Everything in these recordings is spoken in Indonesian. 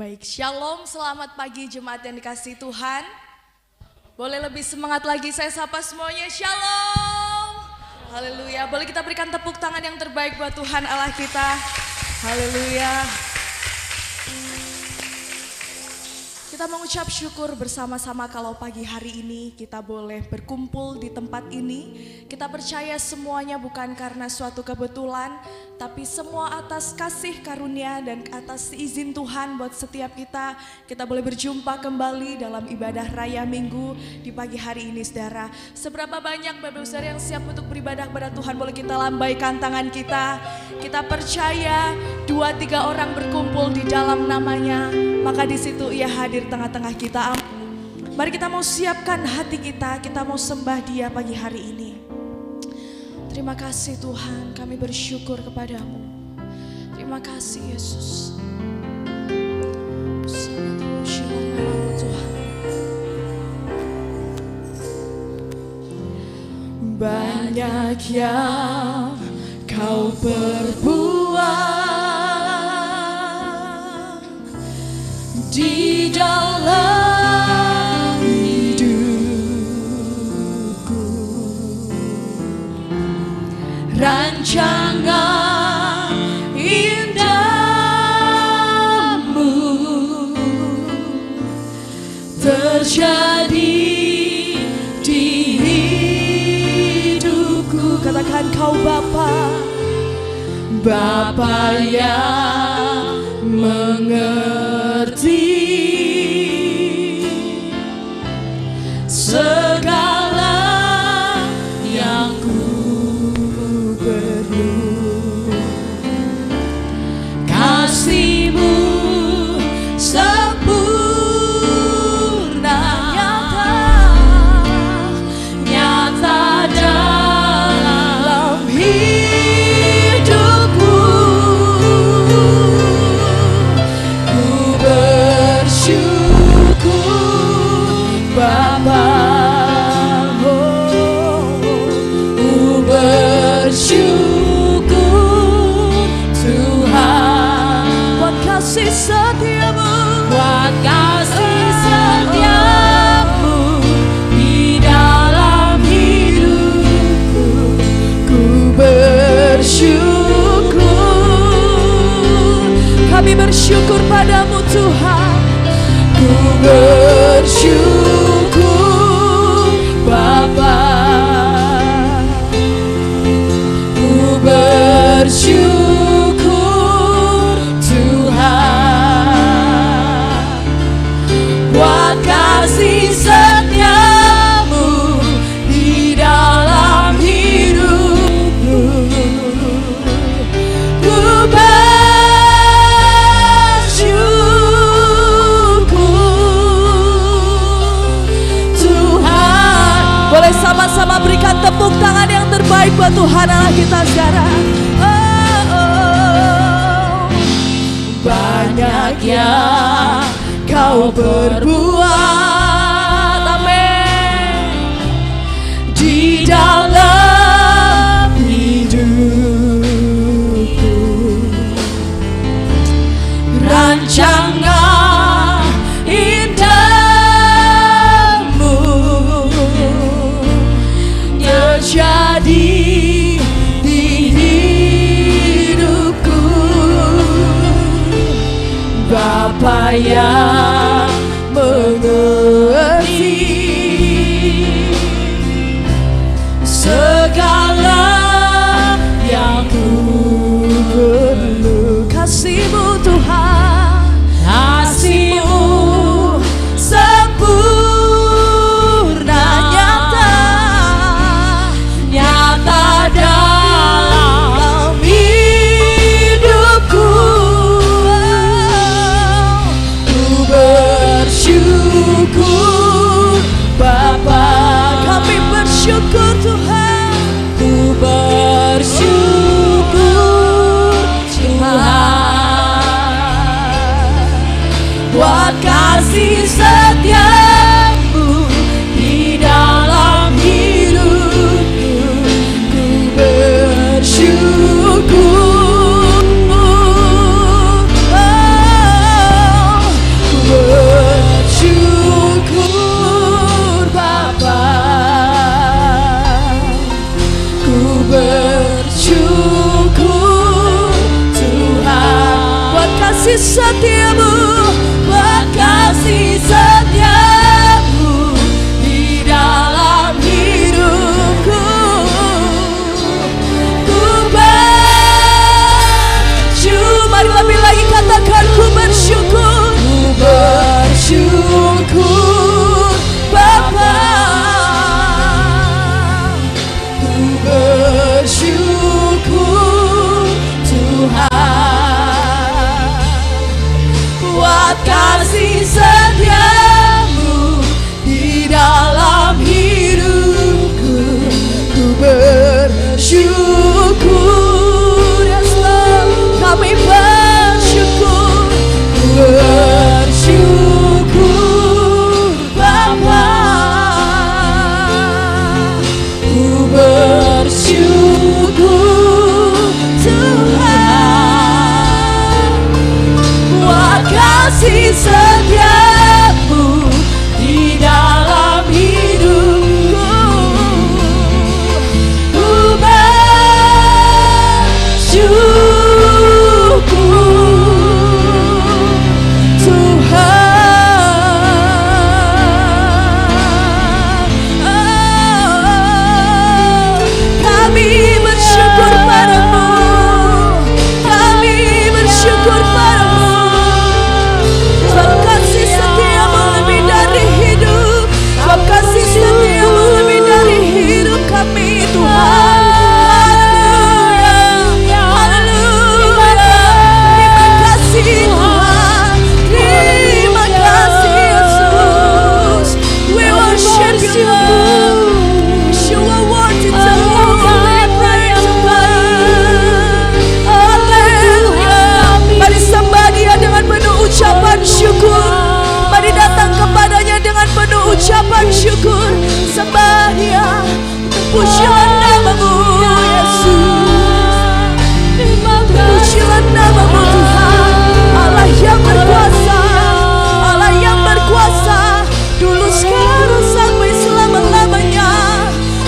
Baik, shalom, selamat pagi jemaat yang dikasihi Tuhan. Boleh lebih semangat lagi, saya sapa semuanya, shalom. Haleluya, boleh kita berikan tepuk tangan yang terbaik buat Tuhan Allah kita. Haleluya. Kita mengucap syukur bersama-sama kalau pagi hari ini kita boleh berkumpul di tempat ini. Kita percaya semuanya bukan karena suatu kebetulan, tapi semua atas kasih karunia dan atas izin Tuhan buat setiap kita. Kita boleh berjumpa kembali dalam ibadah raya minggu di pagi hari ini, saudara. Seberapa banyak Bapak Saudara yang siap untuk beribadah kepada Tuhan, boleh kita lambaikan tangan kita. Kita percaya 2-3 orang berkumpul di dalam namanya, maka di situ Ia hadir tengah-tengah kita. Mari kita mau siapkan hati kita mau sembah Dia pagi hari ini. Terima kasih Tuhan, kami bersyukur kepadamu. Terima kasih Yesus. Tuhan. Banyak yang kau perbuat di dalam hidupku, rancangan indahmu terjadi di hidupku. Katakan kau Bapa yang mengerti segala yang ku perlu. Kasih-Mu sempurna, nyata dalam hidupku. Ku bersyukur Bapa, ku bersyukur Tuhan buat kasih setia-Mu, buat kasih setia-Mu di dalam hidupku. Ku bersyukur, kami bersyukur padamu Tuhan. Ku bersyukur Bapa, ku bersyukur Tuhan buat kasih setia-Mu di dalam hidupku. Ku boleh sama-sama berikan tepuk tangan yang terbaik buat Tuhan Allah kita, saudara. Banyak yang kau perbuat, amin, di dalam hidupku, rancangan indahmu terjadi di hidupku. Bapa yang mengerti ucapan syukur, sembah Dia, pujilah nama-Mu Yesus, pujilah nama-Mu Tuhan, Allah yang berkuasa, Allah yang berkuasa, dulu sekarang sampai selama-lamanya.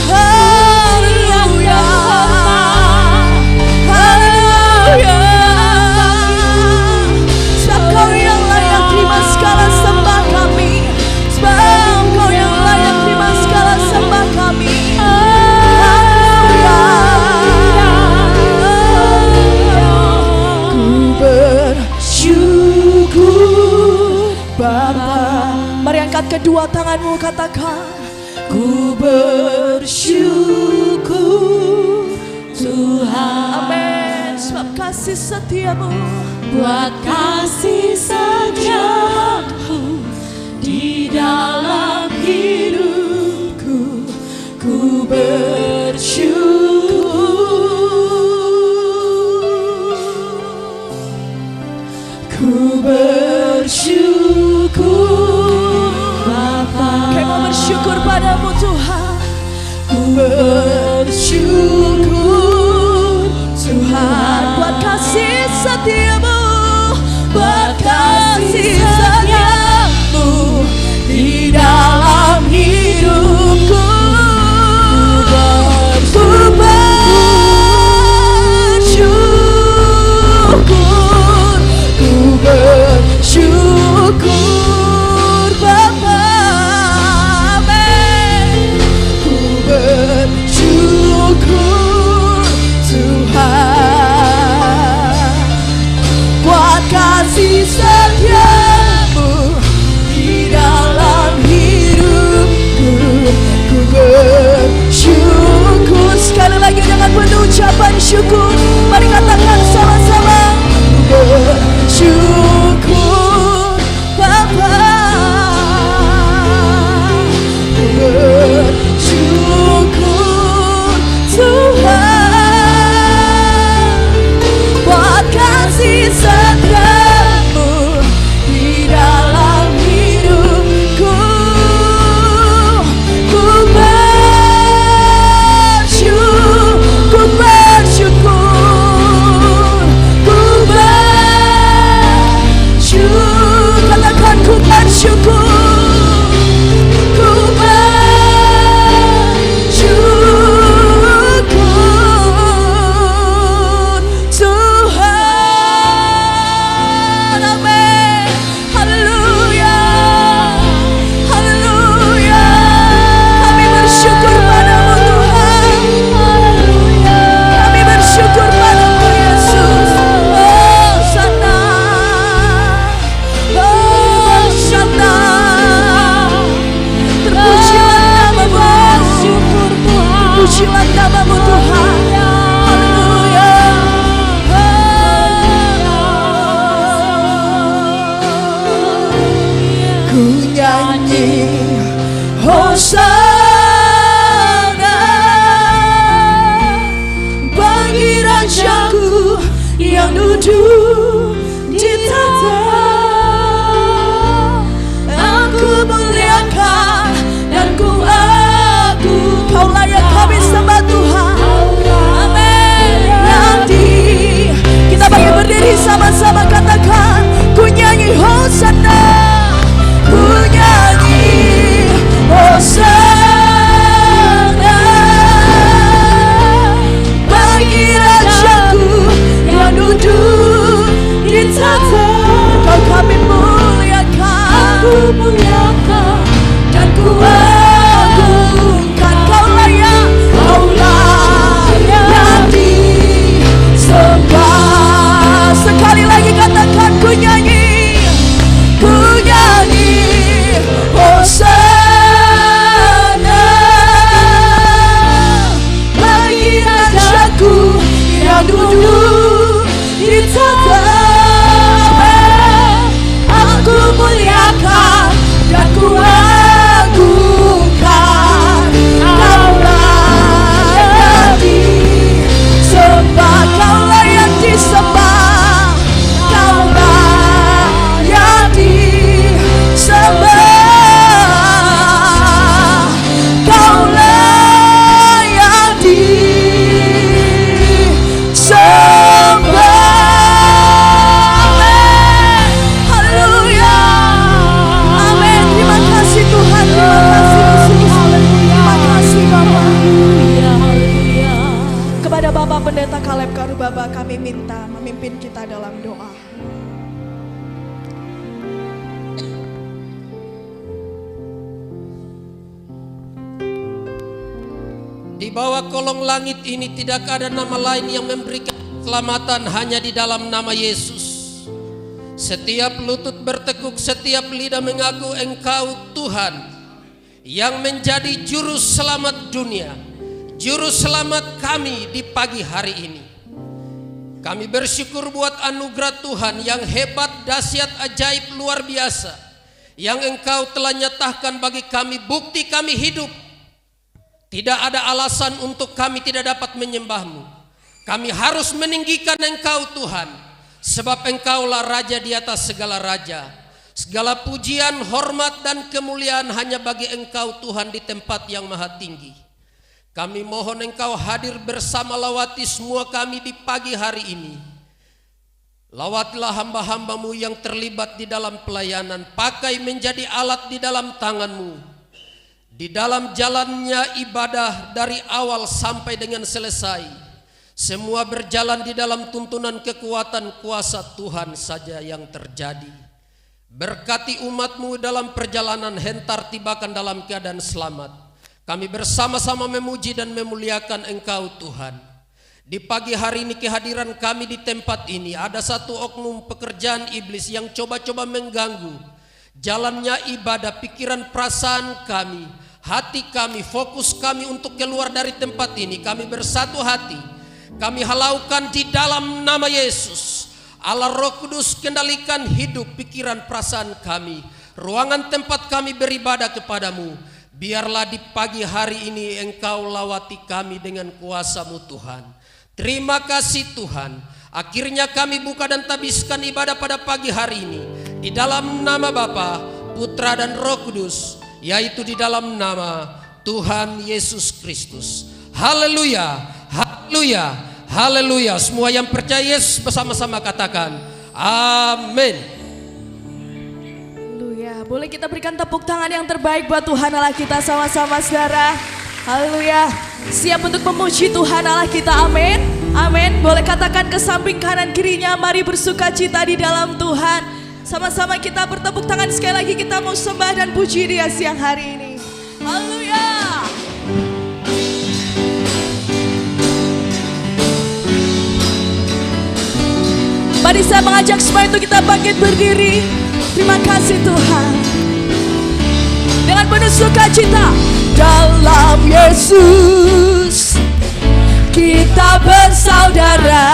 Haleluya, haleluya. Sebab Kau yang layak terima segala sembah kami, sebab Kau yang layak terima segala sembah kami. Haleluya, ku bersyukur Bapa. Mari angkat kedua tanganmu, katakan, ku bersyukur Tuhan. Amin. Sebab kasih setiamu, buat kasih setiamu di dalam hidupku, ku bersyukur, ku bersyukur Bapa. kami mau bersyukur padamu Tuhan. Ku bersyukur Tuhan, buat kasih setiamu, buat kasih setiamu di dalam hidupku, ku bersyukur, ku bersyukur Bapa. Amin. Ku bersyukur Tuhan, buat kasih setiamu di dalam hidupku, ku bersyukur. Sekali lagi dengan penuh ucapan syukur, mari katakan sama-sama, ku bersyukur Bapa, ku bersyukur Tuhan, buat kasih setiamu di dalam hidupku, ku bersyukur, ku bersyukur, ku bersyukur. Katakan ku bersyukur, ku bersyukur Tuhan. Amin. Haleluya, haleluya. Kami bersyukur padamu Tuhan. Haleluya. Kami bersyukur padamu Yesus. Oh sana, oh sana. Terpujilah nama-Mu, terpujilah nama-Mu Tuhan. Haleluya. Ku nyanyi Hosana bagi Rajaku yang duduk di tahta. Aku muliakan dan ku agung. Kau layak kami sembah Tuhan. Amin. Nanti kita bagi berdiri sama-sama, katakan, ku nyanyi Hosana, ku nyanyi Hosana bagi Rajaku yang duduk diminta memimpin kita dalam doa. Di bawah kolong langit ini tidak ada nama lain yang memberikan keselamatan, hanya di dalam nama Yesus. Setiap lutut bertekuk, setiap lidah mengaku Engkau Tuhan yang menjadi juru selamat dunia, juru selamat kami di pagi hari ini. Kami bersyukur buat anugerah Tuhan yang hebat, dahsyat, ajaib, luar biasa, yang Engkau telah nyatakan bagi kami, bukti kami hidup. Tidak ada alasan untuk kami tidak dapat menyembah-Mu. Kami harus meninggikan Engkau Tuhan, sebab Engkaulah Raja di atas segala raja. Segala pujian, hormat, dan kemuliaan hanya bagi Engkau Tuhan di tempat yang maha tinggi. Kami mohon Engkau hadir bersama lawati semua kami di pagi hari ini. Lawatilah hamba-hamba-Mu yang terlibat di dalam pelayanan, pakai menjadi alat di dalam tangan-Mu. Di dalam jalannya ibadah dari awal sampai dengan selesai, semua berjalan di dalam tuntunan kekuatan kuasa Tuhan saja yang terjadi. Berkati umat-Mu dalam perjalanan, hentar tibakan dalam keadaan selamat. Kami bersama-sama memuji dan memuliakan Engkau Tuhan. Di pagi hari ini kehadiran kami di tempat ini, ada satu oknum pekerjaan iblis yang coba-coba mengganggu jalannya ibadah, pikiran, perasaan kami, hati kami, fokus kami untuk keluar dari tempat ini. Kami bersatu hati, kami halaukan di dalam nama Yesus. Allah Roh Kudus, kendalikan hidup, pikiran, perasaan kami, ruangan tempat kami beribadah kepadamu. Biarlah di pagi hari ini Engkau lawati kami dengan kuasa-Mu Tuhan. Terima kasih Tuhan. Akhirnya kami buka dan tabiskan ibadah pada pagi hari ini di dalam nama Bapa, Putra, dan Roh Kudus, yaitu di dalam nama Tuhan Yesus Kristus. Haleluya, haleluya, haleluya. Semua yang percaya Yesus bersama-sama katakan amin. Haleluya. Boleh kita berikan tepuk tangan yang terbaik buat Tuhan Allah kita sama-sama, saudara. Haleluya. Siap untuk memuji Tuhan Allah kita, amin. Amin. Boleh katakan ke samping kanan kirinya, mari bersuka cita di dalam Tuhan. Sama-sama kita bertepuk tangan sekali lagi, kita mau sembah dan puji Dia siang hari ini. Haleluya. Mari saya mengajak semua itu kita bangkit berdiri. Terima kasih Tuhan. Dengan penuh sukacita, dalam Yesus kita bersaudara.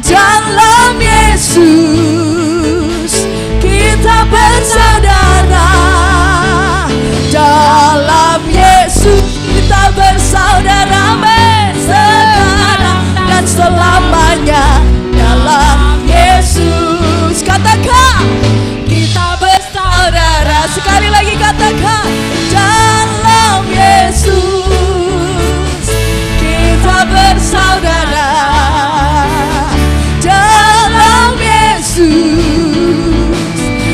Dalam Yesus kita bersaudara. Dalam Yesus kita bersaudara, sekarang dan selamanya. Dalam Yesus, katakan kita bersaudara. Sekali lagi katakan, dalam Yesus kita bersaudara. Dalam Yesus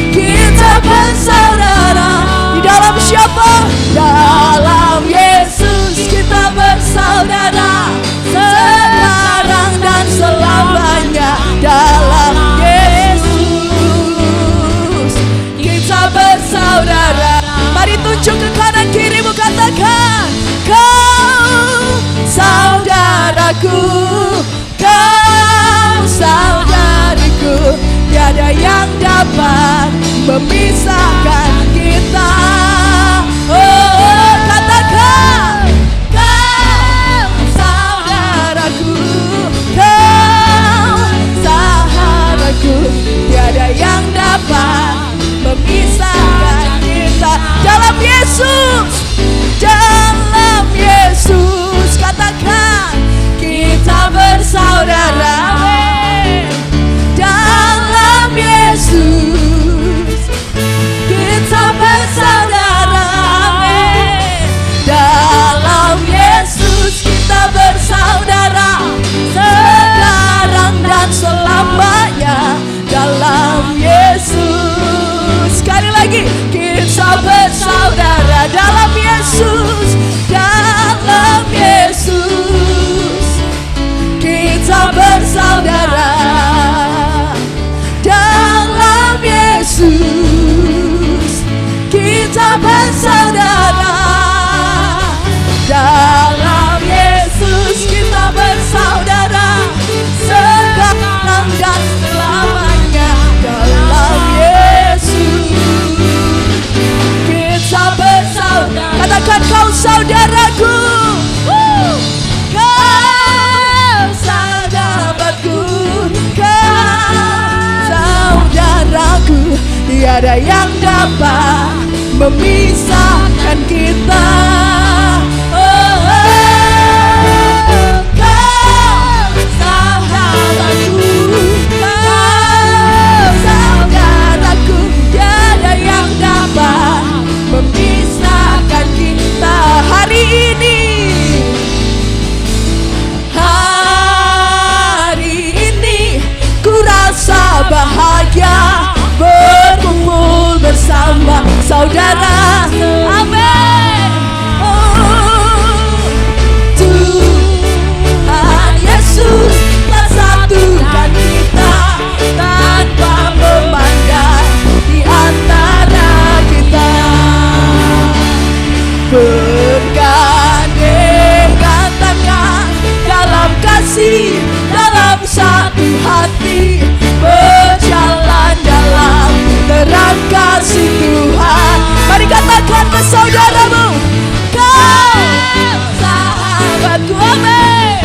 kita bersaudara. Di dalam siapa? Dalam Yesus kita bersaudara, sekarang dan selamanya. Dalam Yesus kita bersaudara. Mari tunjuk ke kanan kirimu, katakan, kau saudaraku, kau saudariku. Tiada yang dapat memisahkan kita. Oh, katakan, kau saudaraku, kau sahabatku. Tiada yang dapat memisahkan kita. Dalam Yesus, dalam Yesus, katakan kita bersaudara. Dalam Yesus kita bersaudara. Dalam Yesus kita bersaudara, sekarang dan selamanya. Dalam Yesus, sekali lagi kita bersaudara. Dalam Yesus, dalam Yesus kita memisahkan kita. Kau sahabatku, kau saudaraku, tiada yang dapat memisahkan kita hari ini. Hari ini ku rasa bahagia berkumpul bersama saudara. Amin. Tuhan Yesus telah satukan kita tanpa memandang di antara kita. Bergandengan tangan dalam kasih, dalam satu hati, berjalan dalam terang kasih Tuhan. Mari katakan ke saudaramu, kau sahabatku, amin.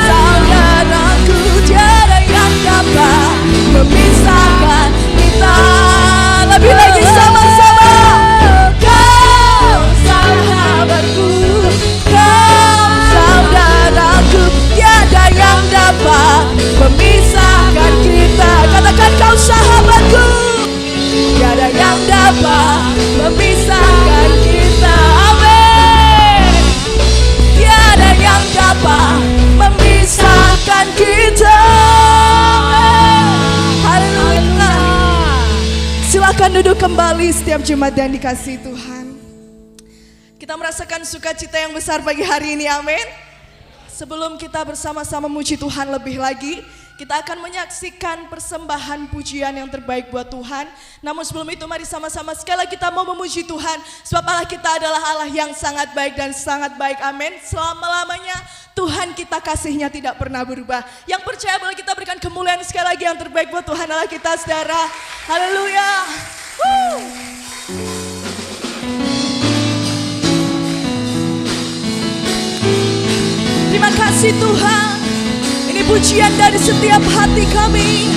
Saudaraku, tiada yang dapat memisahkan kita. Lebih lagi sama-sama. Kau sahabatku, kau saudaraku, tiada yang dapat memisahkan kita. Katakan, kau sahabatku, tiada yang dapat memisahkan kita. Amin. Tiada yang dapat memisahkan kita. Haleluya. Silakan duduk kembali setiap jemaat yang dikasihi Tuhan. Kita merasakan sukacita yang besar pagi hari ini, amin. Sebelum kita bersama-sama memuji Tuhan lebih lagi, kita akan menyaksikan persembahan pujian yang terbaik buat Tuhan. Namun sebelum itu mari sama-sama sekali lagi kita mau memuji Tuhan. Sebab Allah kita adalah Allah yang sangat baik dan sangat baik, amin. Selama-lamanya Tuhan kita kasihnya tidak pernah berubah. Yang percaya boleh kita berikan kemuliaan sekali lagi yang terbaik buat Tuhan Allah kita, saudara. Haleluya. Terima kasih Tuhan. Ini pujian dari setiap hati kami.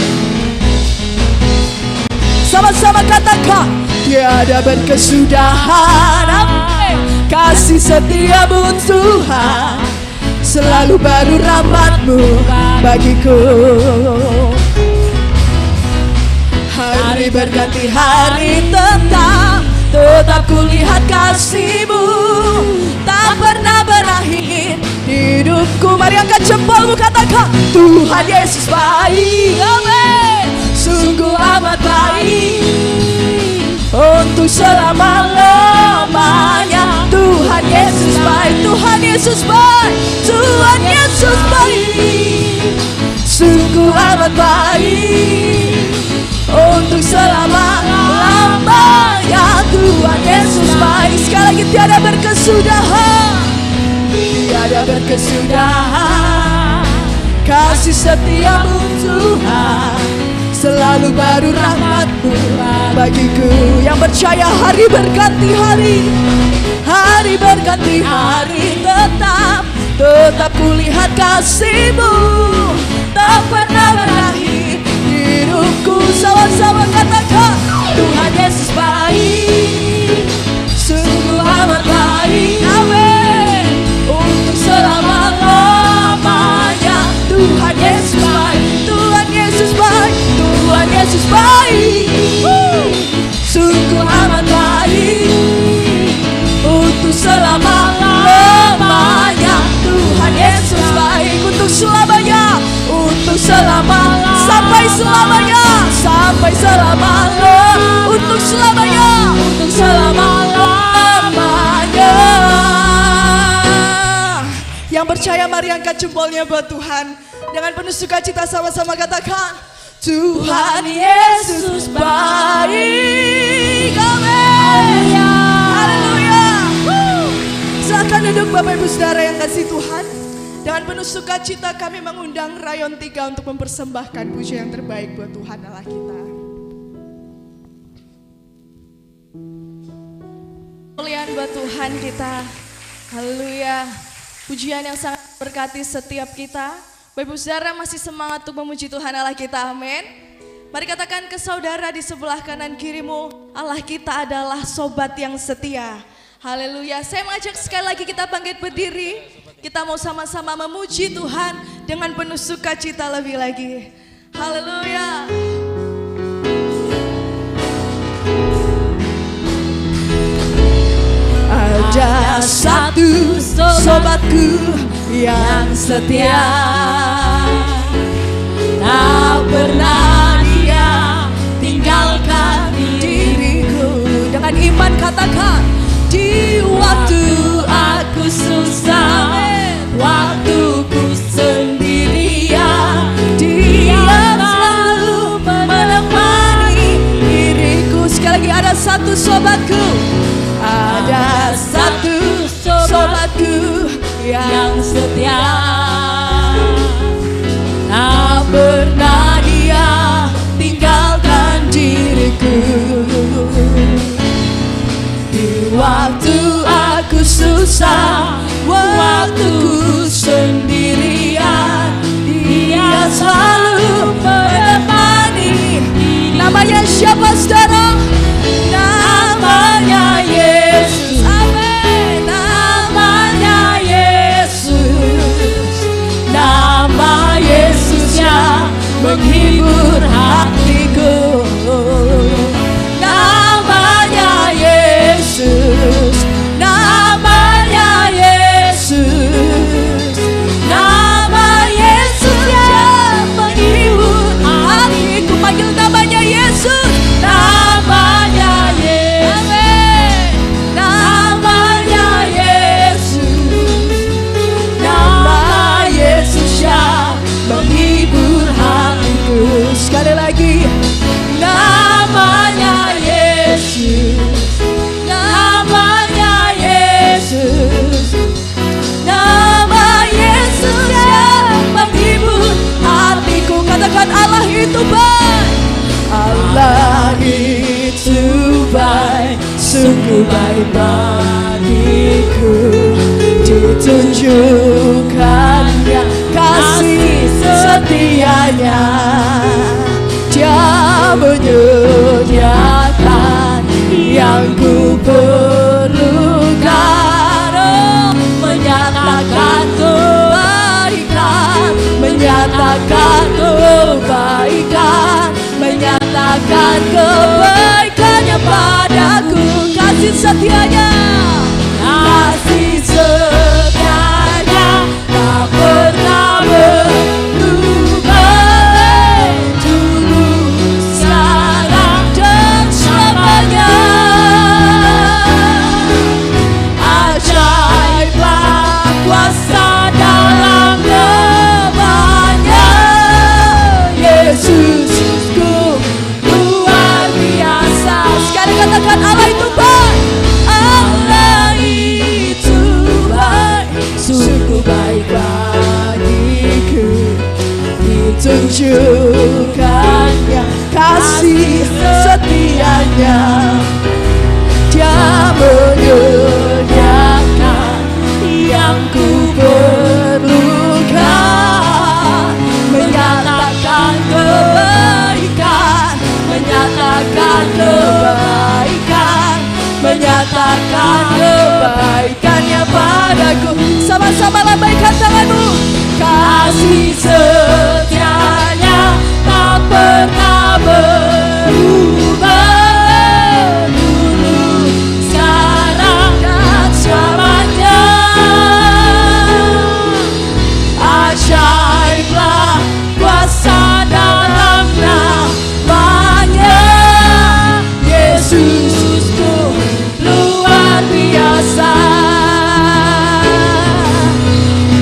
Sama-sama katakan, tiada berkesudahan. Amin. Kasih setiamu Tuhan, selalu baru rahmat-Mu bagiku. Hari berganti hari tetap kulihat kasih-Mu, tak pernah berakhir hidupku. Mari angkat jempolmu, katakan, Tuhan Yesus baik, amin. Sungguh amat baik, untuk selama-lamanya. Tuhan Yesus baik, Tuhan Yesus baik, Tuhan Yesus baik, sungguh amat baik, untuk selama-lamanya. Tuhan Yesus baik. Sekali lagi, tiada berkesudahan, tiada berkesudahan. Kasih setiamu Tuhan, selalu baru rahmat-Mu bagiku. Yang percaya hari berganti hari, hari berganti hari, tetap kulihat kasih-Mu, tak pernah berakhir hidupku. Sama-sama katakan, Tuhan Yesus baik, sungguh amat baik, amin, untuk selama-lamanya. Tuhan Yesus baik, Tuhan Yesus baik, Tuhan Yesus baik, sungguh amat baik, untuk selama-lamanya. Tuhan Yesus baik, untuk selamanya, untuk selamanya, sampai selamanya, sampai selamanya, untuk selamanya, untuk selama-lamanya. Yang percaya mari angkat jempolnya buat Tuhan. Dengan penuh sukacita sama-sama katakan, Tuhan Yesus baik, amin. Haleluya. Silakan duduk Bapak Ibu Saudara yang kasih Tuhan. Dengan penuh sukacita kami mengundang Rayon 3 untuk mempersembahkan pujian yang terbaik buat Tuhan Allah kita. Kemuliaan buat Tuhan kita. Haleluya. Pujian yang sangat berkati setiap kita. Bapak Ibu Saudara masih semangat untuk memuji Tuhan Allah kita, amin. Mari katakan ke saudara di sebelah kanan kirimu, Allah kita adalah sobat yang setia. Haleluya. Saya mengajak sekali lagi kita bangkit berdiri. Kita mau sama-sama memuji Tuhan dengan penuh sukacita lebih lagi. Haleluya. Ada satu sobatku yang setia, tak pernah dia tinggalkan diriku. Dengan iman katakan, di waktu aku susah, waktuku sendirian, dia selalu menemani diriku. Sekali lagi, ada satu sobatku, ada satu sobatku yang setia, tak pernah dia tinggalkan diriku. Di waktu aku susah, waktuku sendirian, dia selalu menemani. Namanya siapa saudara? Namanya Yesus. Amin. Namanya Yesus. Nama Yesusnya menghibur hatiku. Namanya Yesus. Namanya Yesus. Nama Yesusnya menghibur hatiku. Panggil namanya Yesus. Namanya Yesus. Namanya Yesus. Nama Yesusnya menghibur hatiku. Sekali lagi, namanya Yesus. Namanya Yesus. Nama Yesusnya menghibur hatiku. Katakan, Allah itu baik. Allah itu baik, sungguh baik bagiku. Ditunjukkannya kasih setianya, Dia menyediakan yang ku perlukan. Oh, menyatakan kebaikan, menyatakan kebaikan, menyatakan kebaikannya padaku. Kasih setianya, kasih setianya tak pernah berubah, dulu, sekarang dan selamanya. Ajaiblah kuasa dalam namanya Yesusku, luar biasa. Sekali katakan, Allah itu baik. Allah itu baik, sungguh baik bagiku. Ditunjukkannya kasih setianya, Dia menyediakan yang ku perlukan. Menyatakan kebaikan, menyatakan kebaikan, menyatakan kebaikannya padaku. Sama-sama lambaikan tanganmu. Kasih setianya tak pernah berubah, dulu, sekarang dan selamanya. Ajaiblah kuasa dalam namanya Yesusku, luar biasa.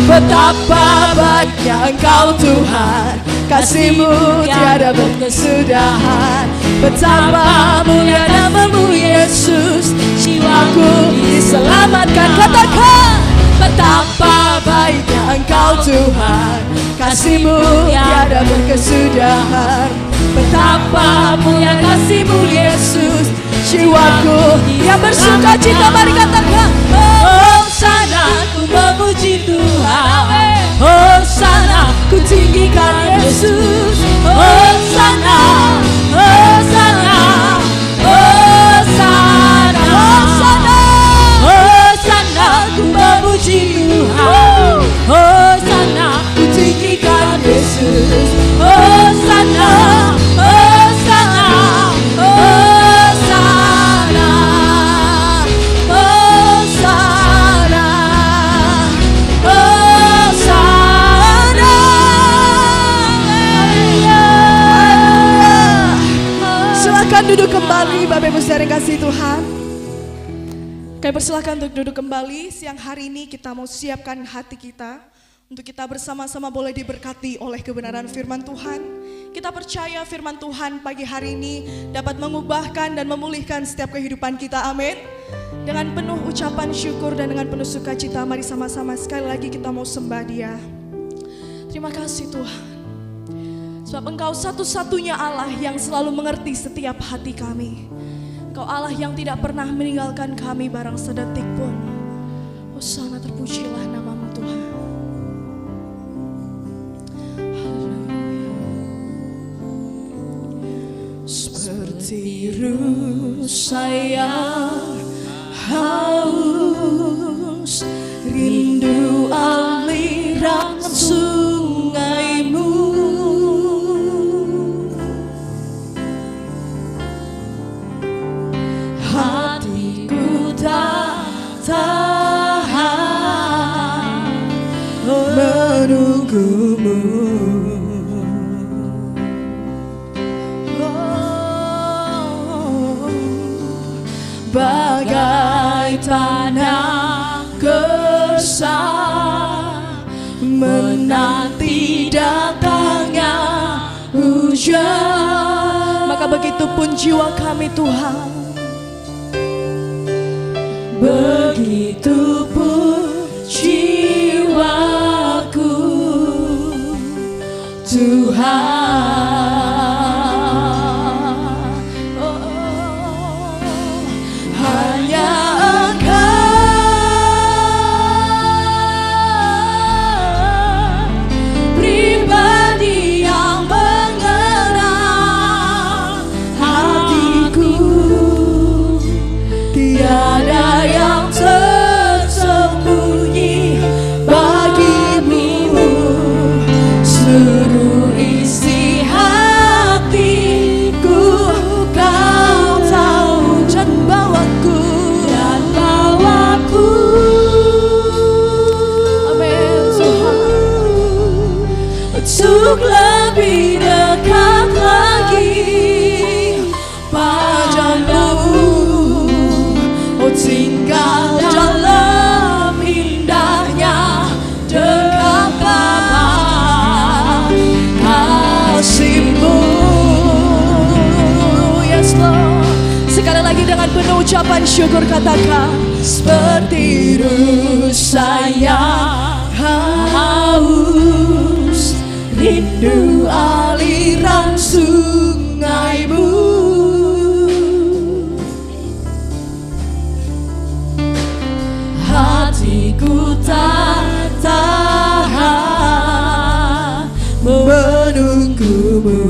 Betapa baiknya Engkau Tuhan, kasih-Mu tiada berkesudahan. Betapa mulia nama-Mu Yesus, jiwaku diselamatkan. Katakan, betapa baiknya Engkau Tuhan, kasih-Mu tiada berkesudahan. Betapa mulia kasih-Mu Yesus, jiwaku yang bersuka cita. Mari katakan, Hosana, ku memuji Tuhan. Hosana, ku tinggikan Yesus. Hosana, Hosana, Hosana, Hosana, kembali Bapak Ibu saudara yang kasih Tuhan. Kami persilakan untuk duduk kembali. Siang hari ini kita mau siapkan hati kita untuk kita bersama-sama boleh diberkati oleh kebenaran firman Tuhan. Kita percaya firman Tuhan pagi hari ini dapat mengubahkan dan memulihkan setiap kehidupan kita. Amin. Dengan penuh ucapan syukur dan dengan penuh sukacita, mari sama-sama sekali lagi kita mau sembah Dia. Terima kasih Tuhan. Sebab Engkau satu-satunya Allah yang selalu mengerti setiap hati kami. Engkau Allah yang tidak pernah meninggalkan kami barang sedetik pun. Hosana, terpujilah nama-Mu Tuhan. Seperti rusa yang haus, rindu aliran sungai-Mu. Hatiku tak tahan menunggu-Mu. Bagai tanah gersang menanti datangnya hujan. Maka begitupun jiwa kami Tuhan. Begitupun jiwaku Tuhan. Hanya Engkau pribadi yang mengenal hatiku. Tiada yang tersembunyi bagimu. Seluruh isi hatiku Kau tahu, dan bawaku amin Tuhan, untuk lebih dekat lagi padamu. Oh, tinggal dalam indahnya dekatan kasih-Mu. Yes Lord. Sekali lagi dengan penuh ucapan syukur katakan, seperti rusa yang haus, rindu aliran sungai-Mu. Hatiku tak tahan menunggu-Mu.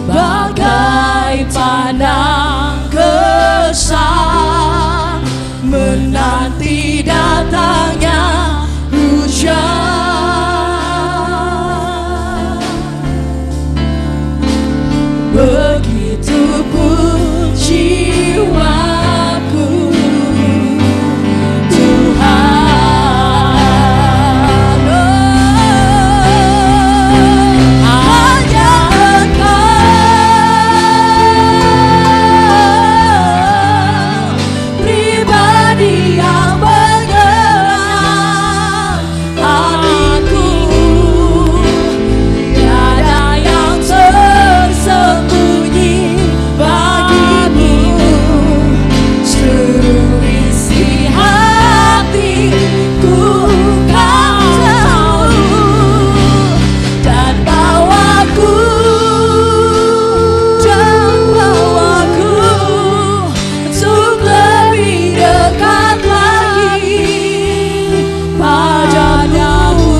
Bagai panah gersang menanti datangnya hujan. Begitupun jiwaku Tuhan. Hanya Engkau pribadi yang mengenal hatiku. Tiada yang tersembunyi bagimu. Seluruh isi hatiku Kau tahu, dan bawaku untuk lebih dekat lagi padamu.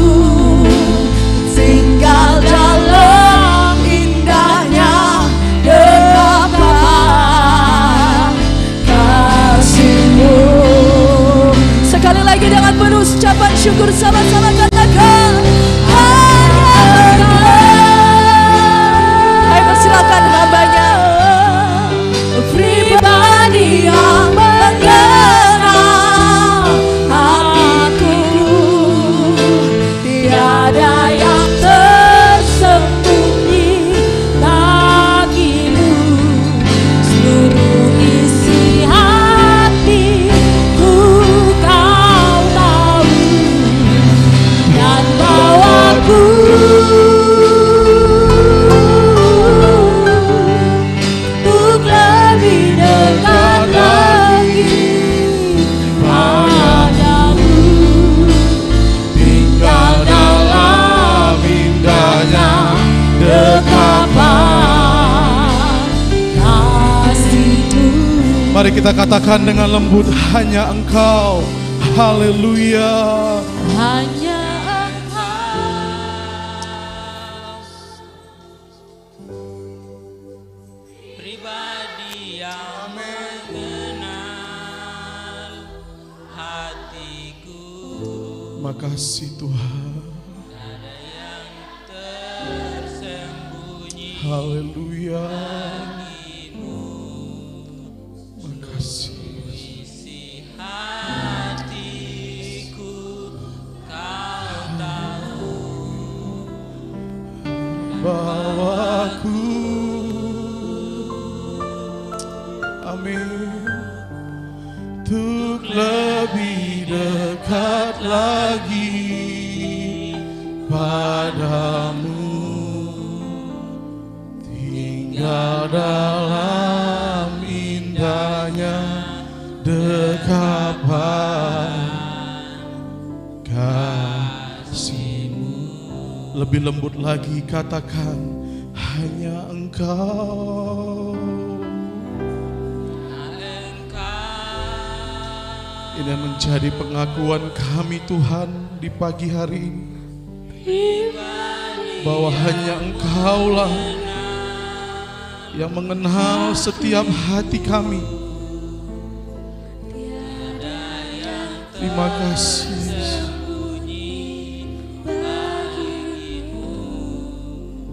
Tinggal dalam indahnya dekatan kasih-Mu. Sekali lagi dengan penuh ucapan syukur sama-sama katakan, hanya Engkau. Ayo persilakan hambanya pribadi yang mengenal hatiku. Tiada yang Mari kita katakan dengan lembut, hanya Engkau. Haleluya. Hanya Pribadi yang mengenal hatiku, Makasih Tuhan. ada yang tersembunyi Haleluya. Makasih. isi hatiku, kau tahu. Bawaku. Amin. Untuk lebih dekat lagi padamu, tinggal dalam indahnya dekapan kasih-Mu. Lebih lembut lagi katakan, hanya Engkau. Ini yang menjadi pengakuan kami Tuhan di pagi hari ini, bahwa hanya Engkaulah yang mengenal setiap hati kami. Terima kasih.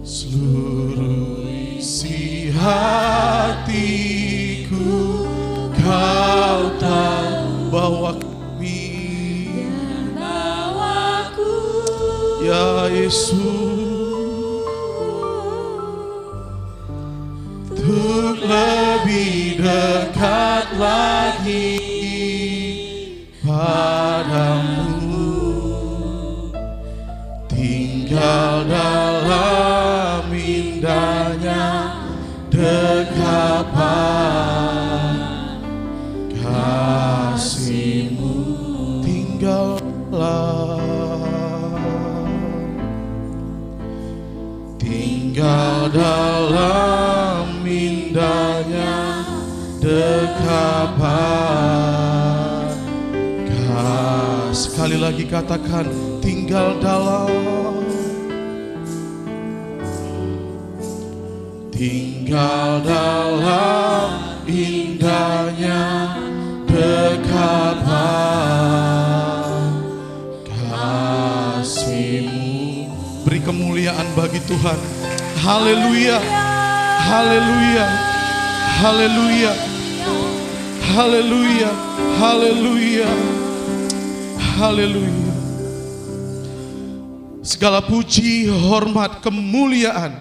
Seluruh isi hatiku Kau tahu, bawa kami, ya Yesus, untuk lebih dekat lagi padamu, tinggal dalam indahnya dekapan kasih-Mu. Tinggal dalam indahnya dekapan kasih. Sekali lagi katakan, tinggal dalam, tinggal dalam indahnya dekapan kasih-Mu. Beri kemuliaan bagi Tuhan. Haleluya, haleluya, haleluya, haleluya, haleluya, haleluya. Segala puji, hormat, kemuliaan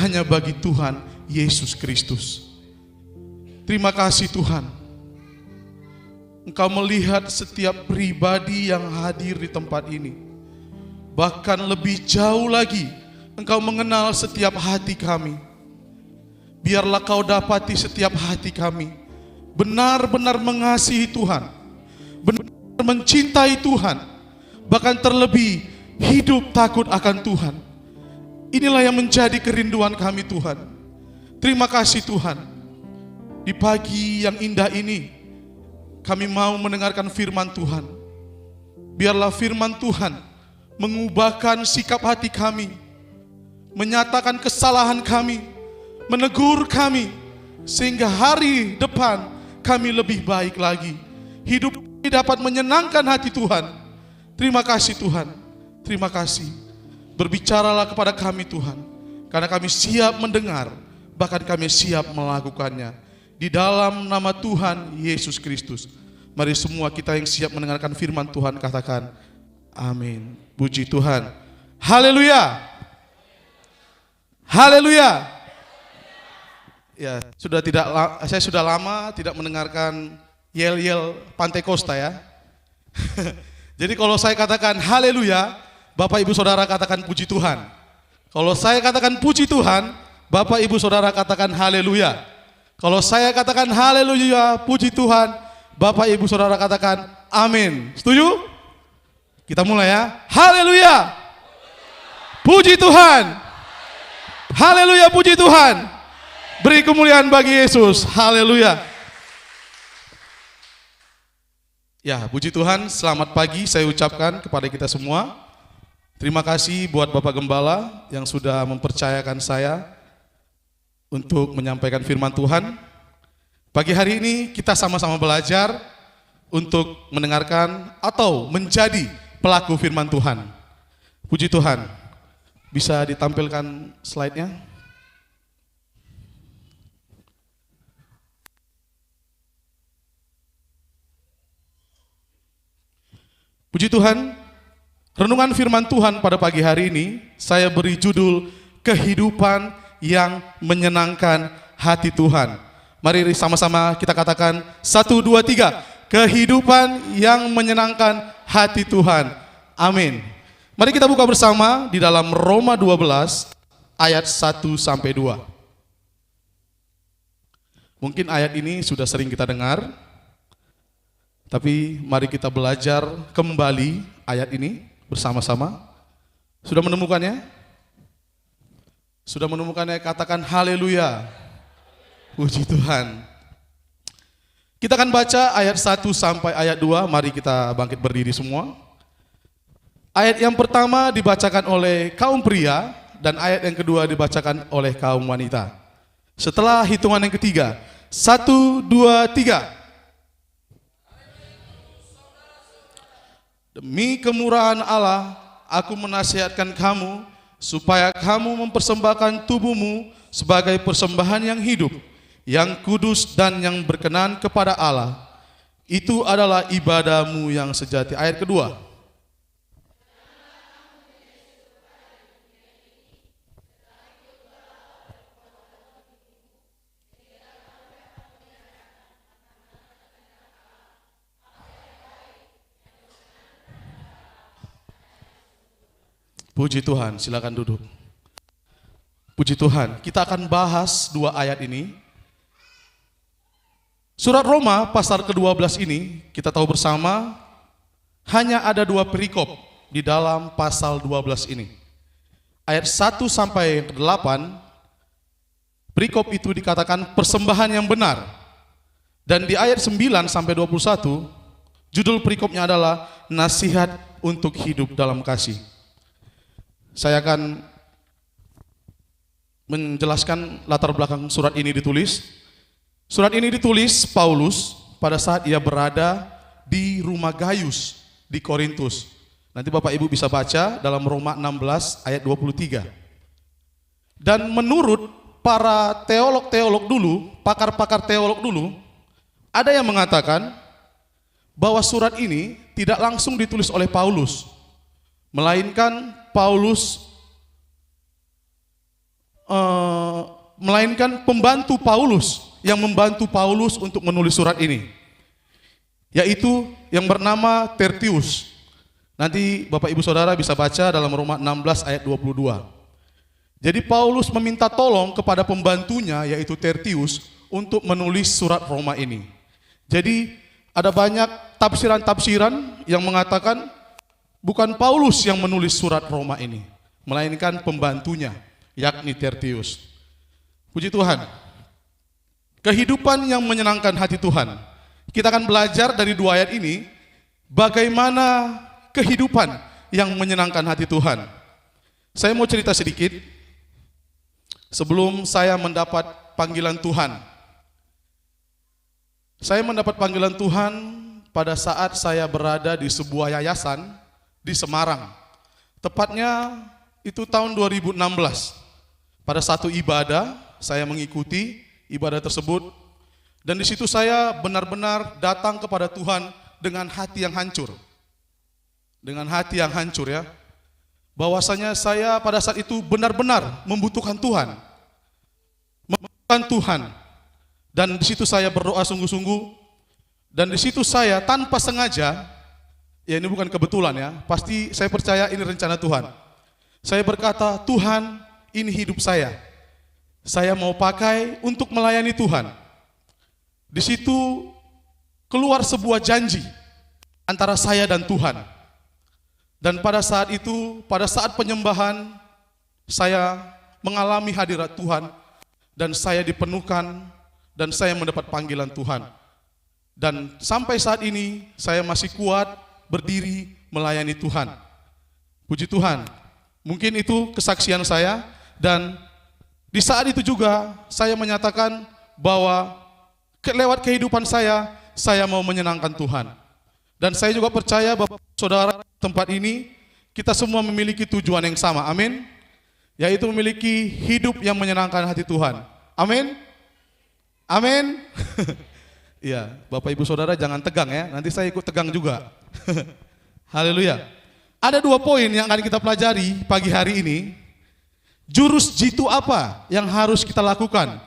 hanya bagi Tuhan Yesus Kristus. Terima kasih Tuhan, Engkau melihat setiap pribadi yang hadir di tempat ini. Bahkan lebih jauh lagi, Engkau mengenal setiap hati kami. Biarlah Kau dapati setiap hati kami benar-benar mengasihi Tuhan, benar-benar mencintai Tuhan, bahkan terlebih hidup takut akan Tuhan. Inilah yang menjadi kerinduan kami Tuhan. Terima kasih Tuhan. Di pagi yang indah ini, kami mau mendengarkan firman Tuhan. Biarlah firman Tuhan mengubahkan sikap hati kami, menyatakan kesalahan kami, menegur kami, sehingga hari depan kami lebih baik lagi. Hidup kami dapat menyenangkan hati Tuhan. Terima kasih Tuhan. Terima kasih. Berbicaralah kepada kami Tuhan, karena kami siap mendengar, bahkan kami siap melakukannya. Di dalam nama Tuhan Yesus Kristus. Mari semua kita yang siap mendengarkan firman Tuhan katakan amin. Puji Tuhan. Haleluya. Haleluya. Ya, saya sudah lama tidak mendengarkan yel-yel Pantai Kosta ya. Jadi kalau saya katakan haleluya, Bapak Ibu Saudara katakan puji Tuhan. Kalau saya katakan puji Tuhan, Bapak Ibu Saudara katakan haleluya. Kalau saya katakan haleluya, puji Tuhan, Bapak Ibu Saudara katakan amin. Setuju? Kita mulai ya. Haleluya. Puji Tuhan. Haleluya, puji Tuhan. Beri kemuliaan bagi Yesus. Haleluya. Ya, puji Tuhan, selamat pagi saya ucapkan kepada kita semua. Terima kasih buat Bapak Gembala yang sudah mempercayakan saya untuk menyampaikan firman Tuhan. Pagi hari ini kita sama-sama belajar untuk mendengarkan atau menjadi pelaku firman Tuhan. Puji Tuhan. Bisa ditampilkan slide-nya? Puji Tuhan, renungan firman Tuhan pada pagi hari ini saya beri judul kehidupan yang menyenangkan hati Tuhan. Mari sama-sama kita katakan 1, 2, 3. Kehidupan yang menyenangkan hati Tuhan. Amin. Mari kita buka bersama di dalam Roma 12 ayat 1 sampai 2. Mungkin ayat ini sudah sering kita dengar, tapi mari kita belajar kembali ayat ini bersama-sama. Sudah menemukannya? Sudah menemukannya? Katakan haleluya. Puji Tuhan. Kita akan baca ayat 1 sampai ayat 2. Mari kita bangkit berdiri semua. Ayat yang pertama dibacakan oleh kaum pria dan ayat yang kedua dibacakan oleh kaum wanita. Setelah hitungan yang ketiga, 1, 2, 3. Demi kemurahan Allah, aku menasihatkan kamu supaya kamu mempersembahkan tubuhmu sebagai persembahan yang hidup, yang kudus dan yang berkenan kepada Allah. Itu adalah ibadahmu yang sejati. Ayat kedua. Puji Tuhan, silakan duduk. Puji Tuhan, kita akan bahas 2 ayat ini. Surat Roma pasal ke-12 ini, kita tahu bersama, hanya ada 2 perikop di dalam pasal 12 ini. Ayat 1 sampai 8, perikop itu dikatakan persembahan yang benar. Dan di ayat 9 sampai 21, judul perikopnya adalah nasihat untuk hidup dalam kasih. Saya akan menjelaskan latar belakang surat ini ditulis. Surat ini ditulis Paulus pada saat ia berada di rumah Gaius di Korintus. Nanti Bapak Ibu bisa baca dalam Roma 16 ayat 23. Dan menurut para teolog-teolog dulu, pakar-pakar teolog dulu, ada yang mengatakan bahwa surat ini tidak langsung ditulis oleh Paulus, melainkan pembantu Paulus yang membantu Paulus untuk menulis surat ini, yaitu yang bernama Tertius. Nanti Bapak Ibu Saudara bisa baca dalam Roma 16 ayat 22. Jadi Paulus meminta tolong kepada pembantunya yaitu Tertius untuk menulis surat Roma ini. Jadi ada banyak tafsiran-tafsiran yang mengatakan bukan Paulus yang menulis surat Roma ini, melainkan pembantunya, yakni Tertius. Puji Tuhan. Kehidupan yang menyenangkan hati Tuhan. Kita akan belajar dari 2 ayat ini, bagaimana kehidupan yang menyenangkan hati Tuhan. Saya mau cerita sedikit, sebelum saya mendapat panggilan Tuhan. Saya mendapat panggilan Tuhan pada saat saya berada di sebuah yayasan, di Semarang. Tepatnya itu tahun 2016. Pada satu ibadah saya mengikuti ibadah tersebut dan di situ saya benar-benar datang kepada Tuhan dengan hati yang hancur. Dengan hati yang hancur ya. Bahwasanya saya pada saat itu benar-benar membutuhkan Tuhan. Membutuhkan Tuhan. Dan di situ saya berdoa sungguh-sungguh dan di situ saya tanpa sengaja, ya ini bukan kebetulan ya, pasti saya percaya ini rencana Tuhan. Saya berkata, Tuhan ini hidup saya mau pakai untuk melayani Tuhan. Di situ keluar sebuah janji antara saya dan Tuhan. Dan pada saat itu, pada saat penyembahan, saya mengalami hadirat Tuhan dan saya dipenuhkan dan saya mendapat panggilan Tuhan. Dan sampai saat ini saya masih kuat berdiri melayani Tuhan. Puji Tuhan. Mungkin itu kesaksian saya, dan di saat itu juga saya menyatakan bahwa lewat kehidupan saya mau menyenangkan Tuhan. Dan saya juga percaya Bapak Saudara tempat ini kita semua memiliki tujuan yang sama, amin. Yaitu memiliki hidup yang menyenangkan hati Tuhan. Amin. Amin. Iya, Bapak Ibu Saudara jangan tegang ya, nanti saya ikut tegang juga. Haleluya. Ada 2 poin yang akan kita pelajari pagi hari ini. Jurus jitu apa yang harus kita lakukan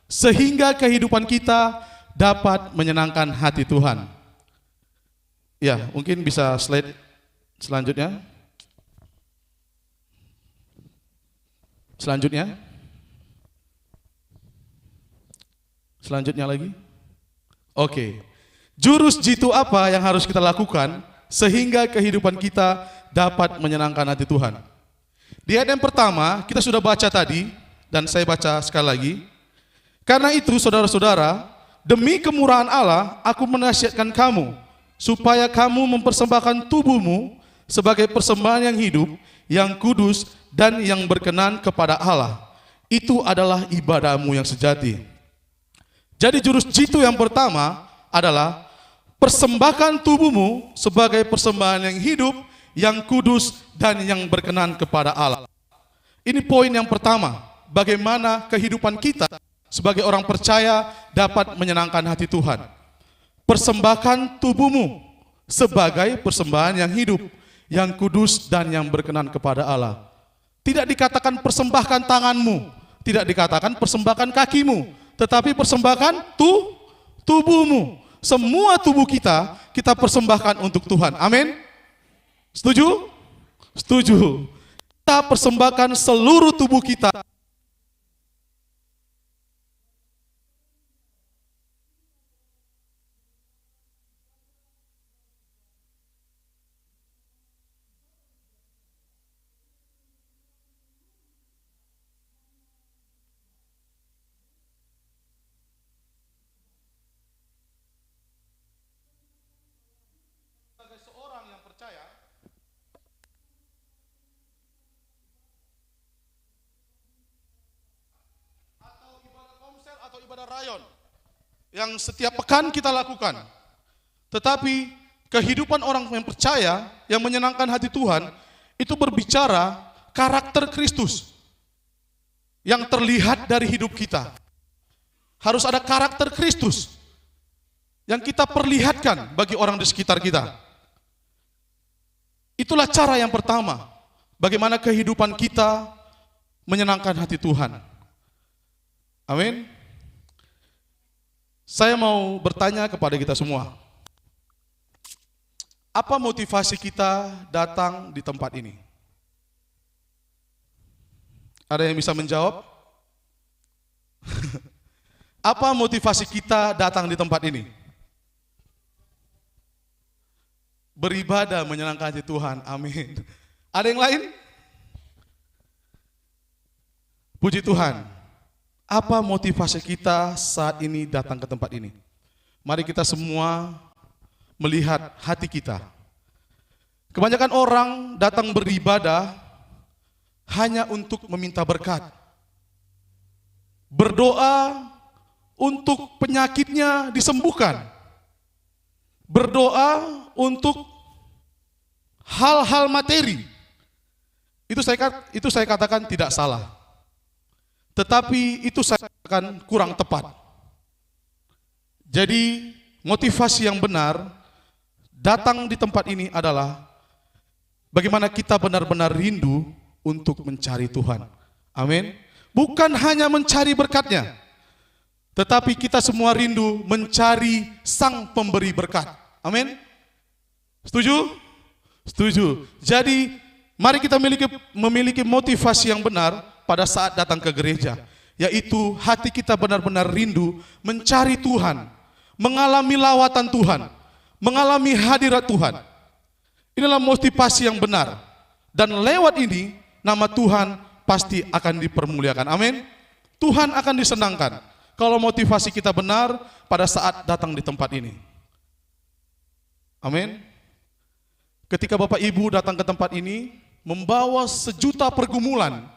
sehingga kehidupan kita dapat menyenangkan hati Tuhan. Ya, mungkin bisa slide selanjutnya. Selanjutnya lagi. Oke. Jurus jitu apa yang harus kita lakukan sehingga kehidupan kita dapat menyenangkan hati Tuhan. Di ayat yang pertama kita sudah baca tadi, dan saya baca sekali lagi. Karena itu saudara-saudara, demi kemurahan Allah aku menasihatkan kamu supaya kamu mempersembahkan tubuhmu sebagai persembahan yang hidup, yang kudus dan yang berkenan kepada Allah. Itu adalah ibadahmu yang sejati. Jadi jurus jitu yang pertama adalah persembahkan tubuhmu sebagai persembahan yang hidup, yang kudus dan yang berkenan kepada Allah. Ini poin yang pertama, bagaimana kehidupan kita sebagai orang percaya dapat menyenangkan hati Tuhan. Persembahkan tubuhmu sebagai persembahan yang hidup, yang kudus dan yang berkenan kepada Allah. Tidak dikatakan persembahkan tanganmu, tidak dikatakan persembahkan kakimu, tetapi persembahkan tubuhmu. Semua tubuh kita persembahkan untuk Tuhan. Amin. Setuju? Setuju. Kita persembahkan seluruh tubuh kita. Seorang yang percaya atau ibadah komsel atau ibadah rayon yang setiap pekan kita lakukan, tetapi kehidupan orang yang percaya yang menyenangkan hati Tuhan itu berbicara karakter Kristus yang terlihat dari hidup kita. Harus ada karakter Kristus yang kita perlihatkan bagi orang di sekitar kita. Itulah cara yang pertama, bagaimana kehidupan kita menyenangkan hati Tuhan. Amin. Saya mau bertanya kepada kita semua, apa motivasi kita datang di tempat ini? Ada yang bisa menjawab? Apa motivasi kita datang di tempat ini? Beribadah menyenangkan hati Tuhan, amin. Ada yang lain? Puji Tuhan. Apa motivasi kita saat ini datang ke tempat ini? Mari kita semua melihat hati kita. Kebanyakan orang datang beribadah hanya untuk meminta berkat. Berdoa untuk penyakitnya disembuhkan. Berdoa untuk hal-hal materi. Itu saya katakan tidak salah. Tetapi itu saya katakan kurang tepat. Jadi motivasi yang benar datang di tempat ini adalah bagaimana kita benar-benar rindu untuk mencari Tuhan. Amin. Bukan hanya mencari berkatnya, tetapi kita semua rindu mencari Sang Pemberi berkat. Amin. Setuju? Setuju. Jadi mari kita memiliki motivasi yang benar pada saat datang ke gereja, yaitu hati kita benar-benar rindu mencari Tuhan, mengalami lawatan Tuhan, mengalami hadirat Tuhan. Inilah motivasi yang benar, dan lewat ini nama Tuhan pasti akan dipermuliakan. Amin. Tuhan akan disenangkan kalau motivasi kita benar pada saat datang di tempat ini. Amin. Ketika Bapak Ibu datang ke tempat ini, membawa sejuta pergumulan,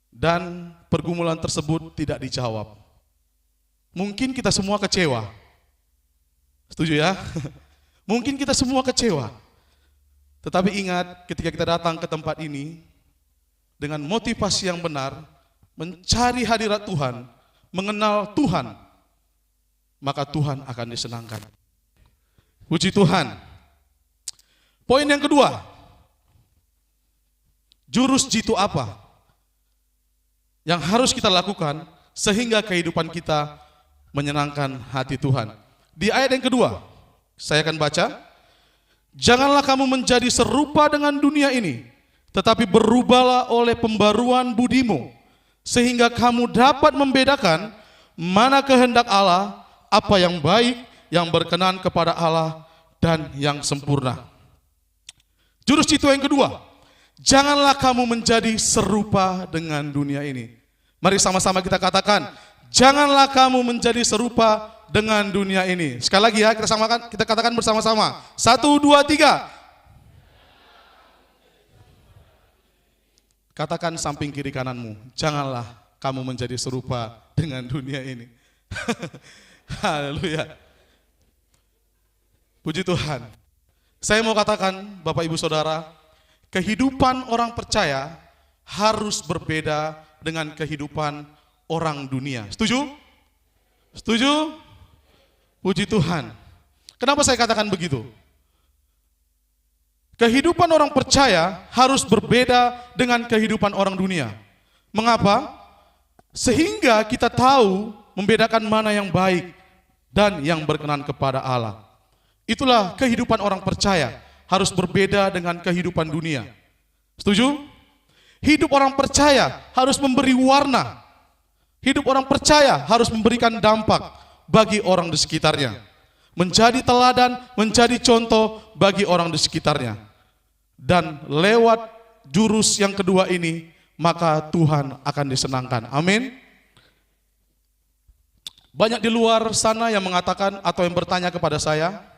dan pergumulan tersebut tidak dijawab. Mungkin kita semua kecewa. Setuju ya? Mungkin kita semua kecewa. Tetapi ingat, ketika kita datang ke tempat ini, dengan motivasi yang benar, mencari hadirat Tuhan, mengenal Tuhan, maka Tuhan akan disenangkan. Puji Tuhan. Poin yang kedua, jurus jitu apa yang harus kita lakukan sehingga kehidupan kita menyenangkan hati Tuhan. Di ayat yang kedua, saya akan baca. Janganlah kamu menjadi serupa dengan dunia ini, tetapi berubahlah oleh pembaruan budimu, sehingga kamu dapat membedakan mana kehendak Allah, apa yang baik, yang berkenan kepada Allah, dan yang sempurna. Jurus jitu yang kedua, janganlah kamu menjadi serupa dengan dunia ini. Mari sama-sama kita katakan, janganlah kamu menjadi serupa dengan dunia ini. Sekali lagi ya, kita katakan bersama-sama. 1, 2, 3. Katakan samping kiri kananmu, janganlah kamu menjadi serupa dengan dunia ini. Haleluya. Puji Tuhan. Saya mau katakan, Bapak Ibu Saudara, kehidupan orang percaya harus berbeda dengan kehidupan orang dunia. Setuju? Setuju? Puji Tuhan. Kenapa saya katakan begitu? Kehidupan orang percaya harus berbeda dengan kehidupan orang dunia. Mengapa? Sehingga kita tahu membedakan mana yang baik dan yang berkenan kepada Allah. Itulah kehidupan orang percaya, harus berbeda dengan kehidupan dunia. Setuju? Hidup orang percaya harus memberi warna. Hidup orang percaya harus memberikan dampak bagi orang di sekitarnya. Menjadi teladan, menjadi contoh bagi orang di sekitarnya. Dan lewat jurus yang kedua ini, maka Tuhan akan disenangkan. Amin. Banyak di luar sana yang mengatakan atau yang bertanya kepada saya,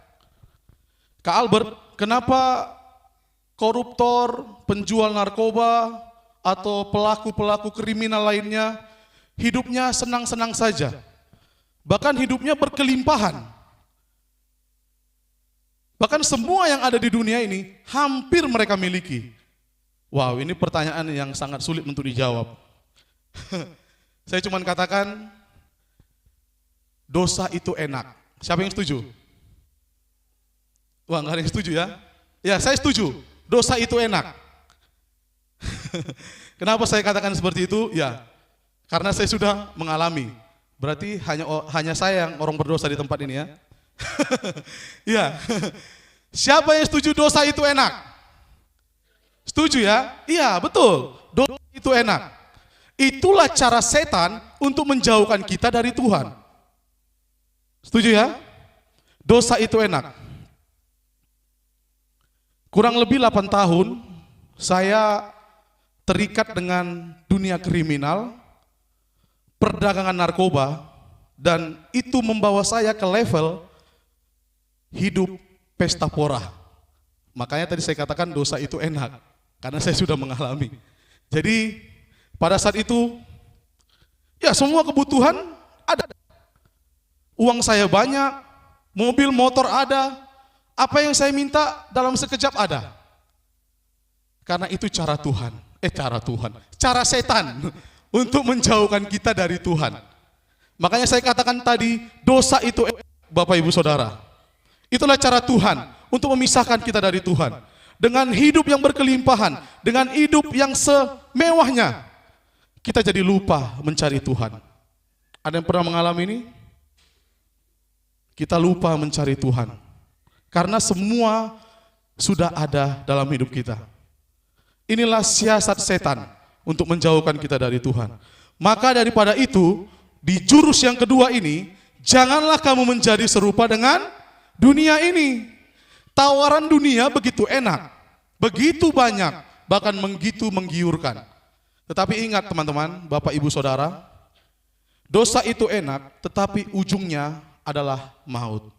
Kak Albert, kenapa koruptor, penjual narkoba, atau pelaku-pelaku kriminal lainnya hidupnya senang-senang saja? Bahkan hidupnya berkelimpahan. Bahkan semua yang ada di dunia ini hampir mereka miliki. Wow, ini pertanyaan yang sangat sulit untuk dijawab. Saya cuma katakan, dosa itu enak. Siapa yang setuju? Wah, nggak ada yang setuju ya? Ya, saya setuju. Dosa itu enak. Kenapa saya katakan seperti itu? Ya, karena saya sudah mengalami. Berarti hanya saya yang orang berdosa di tempat ini ya. Ya. Siapa yang setuju dosa itu enak? Setuju ya? Iya, betul. Dosa itu enak. Itulah cara setan untuk menjauhkan kita dari Tuhan. Setuju ya? Dosa itu enak. Kurang lebih 8 tahun saya terikat dengan dunia kriminal, perdagangan narkoba, dan itu membawa saya ke level hidup pesta pora. Makanya tadi saya katakan dosa itu enak, karena saya sudah mengalami. Jadi pada saat itu, ya semua kebutuhan ada. Uang saya banyak, mobil motor ada, apa yang saya minta dalam sekejap ada. Karena itu cara setan untuk menjauhkan kita dari Tuhan. Makanya saya katakan tadi, dosa itu Bapak Ibu Saudara. Itulah cara Tuhan untuk memisahkan kita dari Tuhan. Dengan hidup yang berkelimpahan, dengan hidup yang semewahnya, kita jadi lupa mencari Tuhan. Ada yang pernah mengalami ini? Kita lupa mencari Tuhan. Karena semua sudah ada dalam hidup kita. Inilah siasat setan untuk menjauhkan kita dari Tuhan. Maka daripada itu, di jurus yang kedua ini, janganlah kamu menjadi serupa dengan dunia ini. Tawaran dunia begitu enak, begitu banyak, bahkan begitu menggiurkan. Tetapi ingat teman-teman, Bapak Ibu Saudara, dosa itu enak, tetapi ujungnya adalah maut.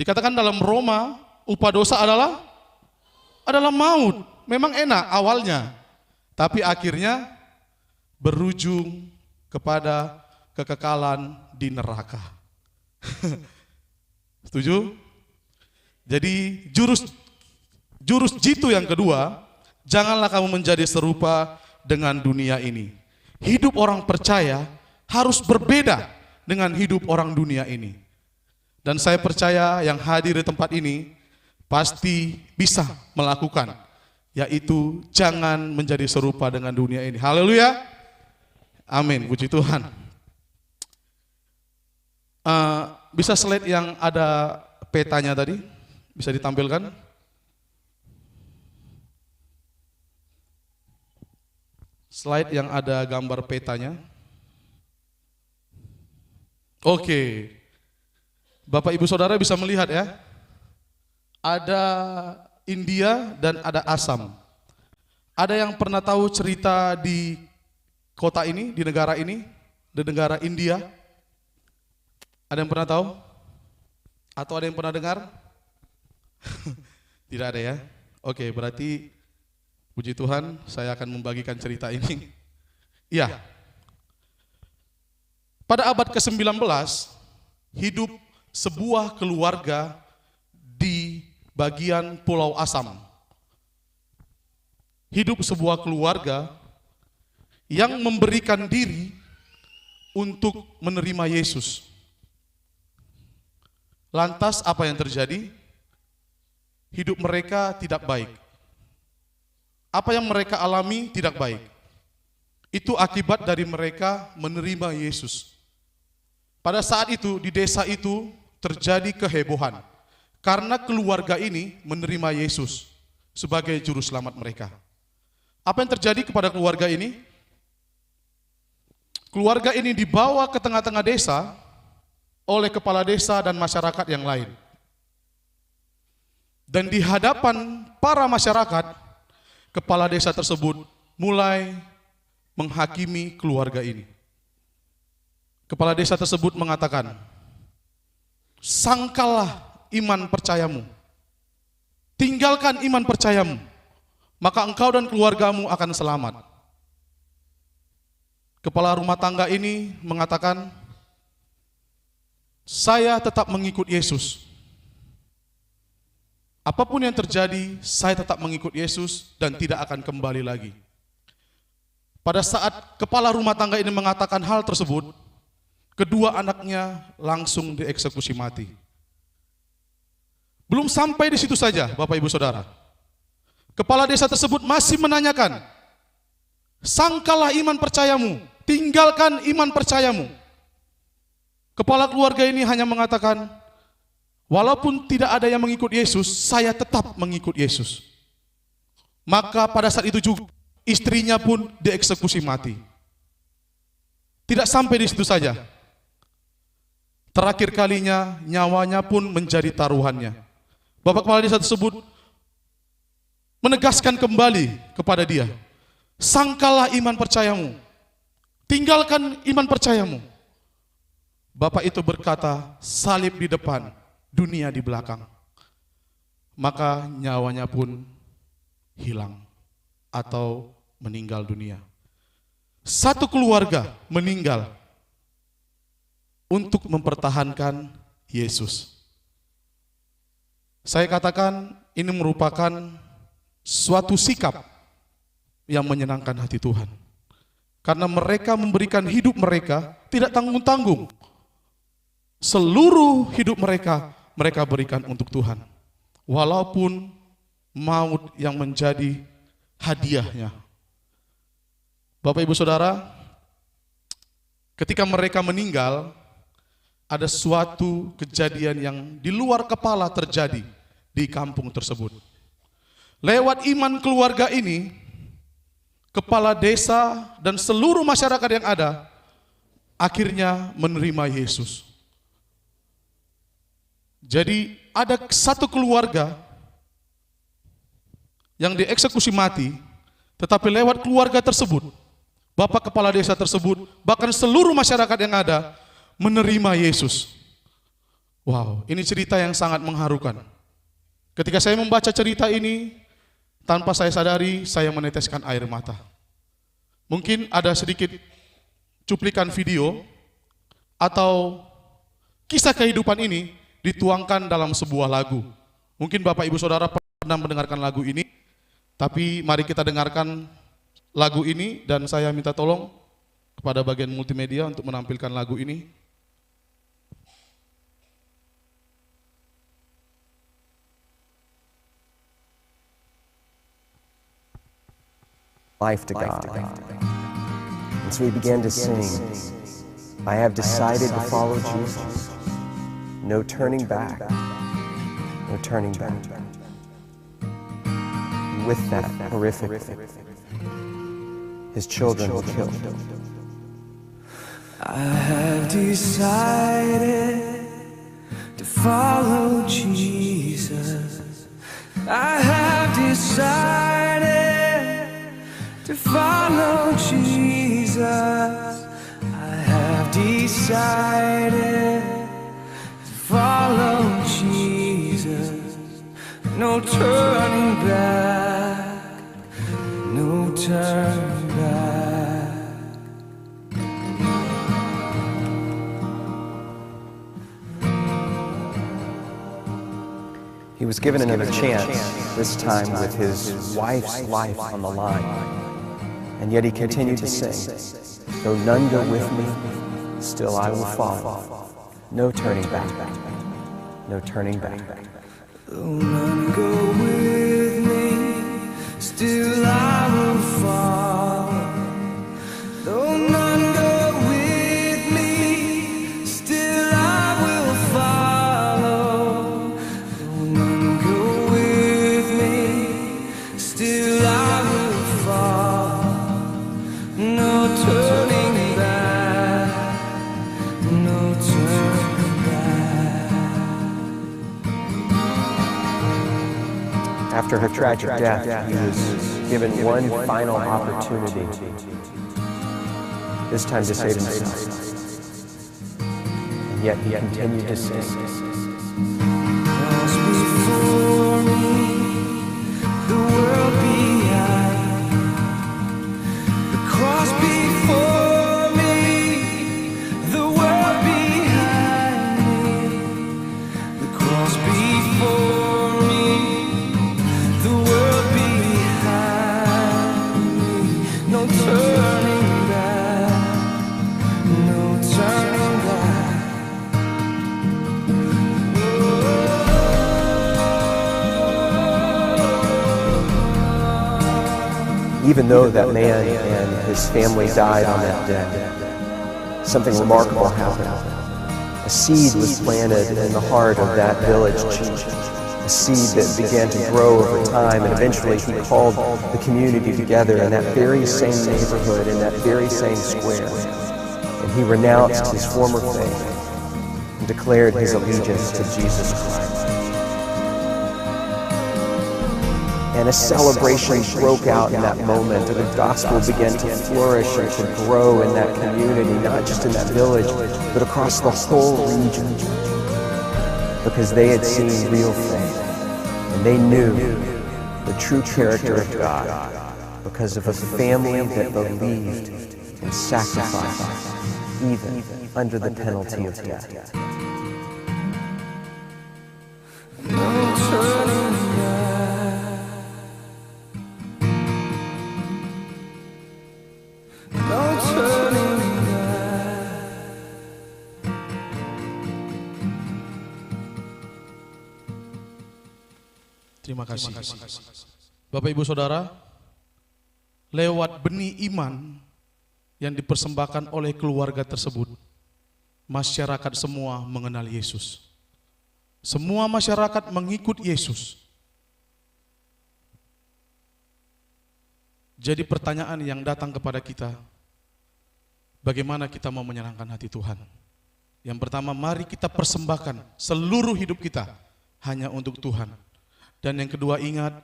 Dikatakan dalam Roma, upah dosa adalah maut. Memang enak awalnya, tapi akhirnya berujung kepada kekekalan di neraka. Setuju? Jadi jurus jitu yang kedua, janganlah kamu menjadi serupa dengan dunia ini. Hidup orang percaya harus berbeda dengan hidup orang dunia ini. Dan saya percaya yang hadir di tempat ini pasti bisa melakukan, yaitu jangan menjadi serupa dengan dunia ini. Haleluya. Amin, puji Tuhan. Bisa slide yang ada petanya tadi, bisa ditampilkan? Slide yang ada gambar petanya. Oke. Bapak Ibu Saudara bisa melihat ya. Ada India dan ada Assam. Ada yang pernah tahu cerita di kota ini, di negara ini, di negara India? Ada yang pernah tahu? Atau ada yang pernah dengar? Tidak ada ya? Oke, berarti puji Tuhan saya akan membagikan cerita ini. Iya. Pada abad ke-19 hidup sebuah keluarga di bagian Pulau Assam. Hidup sebuah keluarga yang memberikan diri untuk menerima Yesus. Lantas apa yang terjadi? Hidup mereka tidak baik. Apa yang mereka alami tidak baik. Itu akibat dari mereka menerima Yesus. Pada saat itu di desa itu terjadi kehebohan karena keluarga ini menerima Yesus sebagai juru selamat mereka. Apa yang terjadi kepada keluarga ini? Keluarga ini dibawa ke tengah-tengah desa oleh kepala desa dan masyarakat yang lain. Dan di hadapan para masyarakat, kepala desa tersebut mulai menghakimi keluarga ini. Kepala desa tersebut mengatakan, sangkallah iman percayamu, tinggalkan iman percayamu, maka engkau dan keluargamu akan selamat. Kepala rumah tangga ini mengatakan, saya tetap mengikut Yesus. Apapun yang terjadi, saya tetap mengikut Yesus dan tidak akan kembali lagi. Pada saat kepala rumah tangga ini mengatakan hal tersebut, kedua anaknya langsung dieksekusi mati. Belum sampai di situ saja, Bapak Ibu Saudara. Kepala desa tersebut masih menanyakan, sangkallah iman percayamu, tinggalkan iman percayamu. Kepala keluarga ini hanya mengatakan, walaupun tidak ada yang mengikut Yesus, saya tetap mengikut Yesus. Maka pada saat itu juga istrinya pun dieksekusi mati. Tidak sampai di situ saja. Terakhir kalinya nyawanya pun menjadi taruhannya. Bapak kepala desa tersebut menegaskan kembali kepada dia, sangkallah iman percayamu, tinggalkan iman percayamu. Bapak itu berkata, salib di depan, dunia di belakang. Maka nyawanya pun hilang atau meninggal dunia. Satu keluarga meninggal untuk mempertahankan Yesus. Saya katakan ini merupakan suatu sikap yang menyenangkan hati Tuhan. Karena mereka memberikan hidup mereka tidak tanggung-tanggung. Seluruh hidup mereka berikan untuk Tuhan. Walaupun maut yang menjadi hadiahnya. Bapak Ibu Saudara, ketika mereka meninggal, ada suatu kejadian yang di luar kepala terjadi di kampung tersebut. Lewat iman keluarga ini, kepala desa dan seluruh masyarakat yang ada akhirnya menerima Yesus. Jadi ada satu keluarga yang dieksekusi mati, tetapi lewat keluarga tersebut, bapak kepala desa tersebut, bahkan seluruh masyarakat yang ada menerima Yesus. Wow, ini cerita yang sangat mengharukan. Ketika saya membaca cerita ini, tanpa saya sadari, saya meneteskan air mata. Mungkin ada sedikit cuplikan video atau kisah kehidupan ini dituangkan dalam sebuah lagu. Mungkin Bapak Ibu Saudara pernah mendengarkan lagu ini, tapi mari kita dengarkan lagu ini dan saya minta tolong kepada bagian multimedia untuk menampilkan lagu ini. Life to God. And so we began to sing, I have decided to follow Jesus. No turning back. No turning back. And with that horrific thing, his children were killed. I have decided to follow Jesus. I have decided to follow Jesus. I have decided to follow Jesus. No turning back, no turning back. He was given another chance, this time with his wife's life on the line. And yet he continued to sing, though none go with me, still I will follow. No turning back, no turning back. Though none go with me, still I will follow. Though none go with me, still I will follow. Though none go with me, still I will follow. No turning back, no turning back. After her tragic death, he was given one final opportunity, this time to save himself. And yet he continued to sing. Cross before me, the world behind. The cross before me, the world behind me. The cross before me, the world behind me. No turning back, no turning back. Even though that man and his family died on that day, something remarkable happened. A seed was planted in the heart of that village chief, a seed that began to grow over time, and eventually he called the community together in that very same neighborhood, in that very same square. And he renounced his former faith and declared his allegiance to Jesus Christ. And a celebration broke out in that moment, and the gospel began to flourish and to grow in that community, not just in that village, but across the whole region. Because they had seen real faith, and they knew the true character of God because of a family that believed and sacrificed, even under the penalty of death. No turning back, no turning back. Terima kasih. Bapak Ibu Saudara, lewat benih iman yang dipersembahkan oleh keluarga tersebut, masyarakat semua mengenal Yesus. Semua masyarakat mengikut Yesus. Jadi pertanyaan yang datang kepada kita, bagaimana kita mau menyenangkan hati Tuhan? Yang pertama, mari kita persembahkan seluruh hidup kita hanya untuk Tuhan. Dan yang kedua, ingat,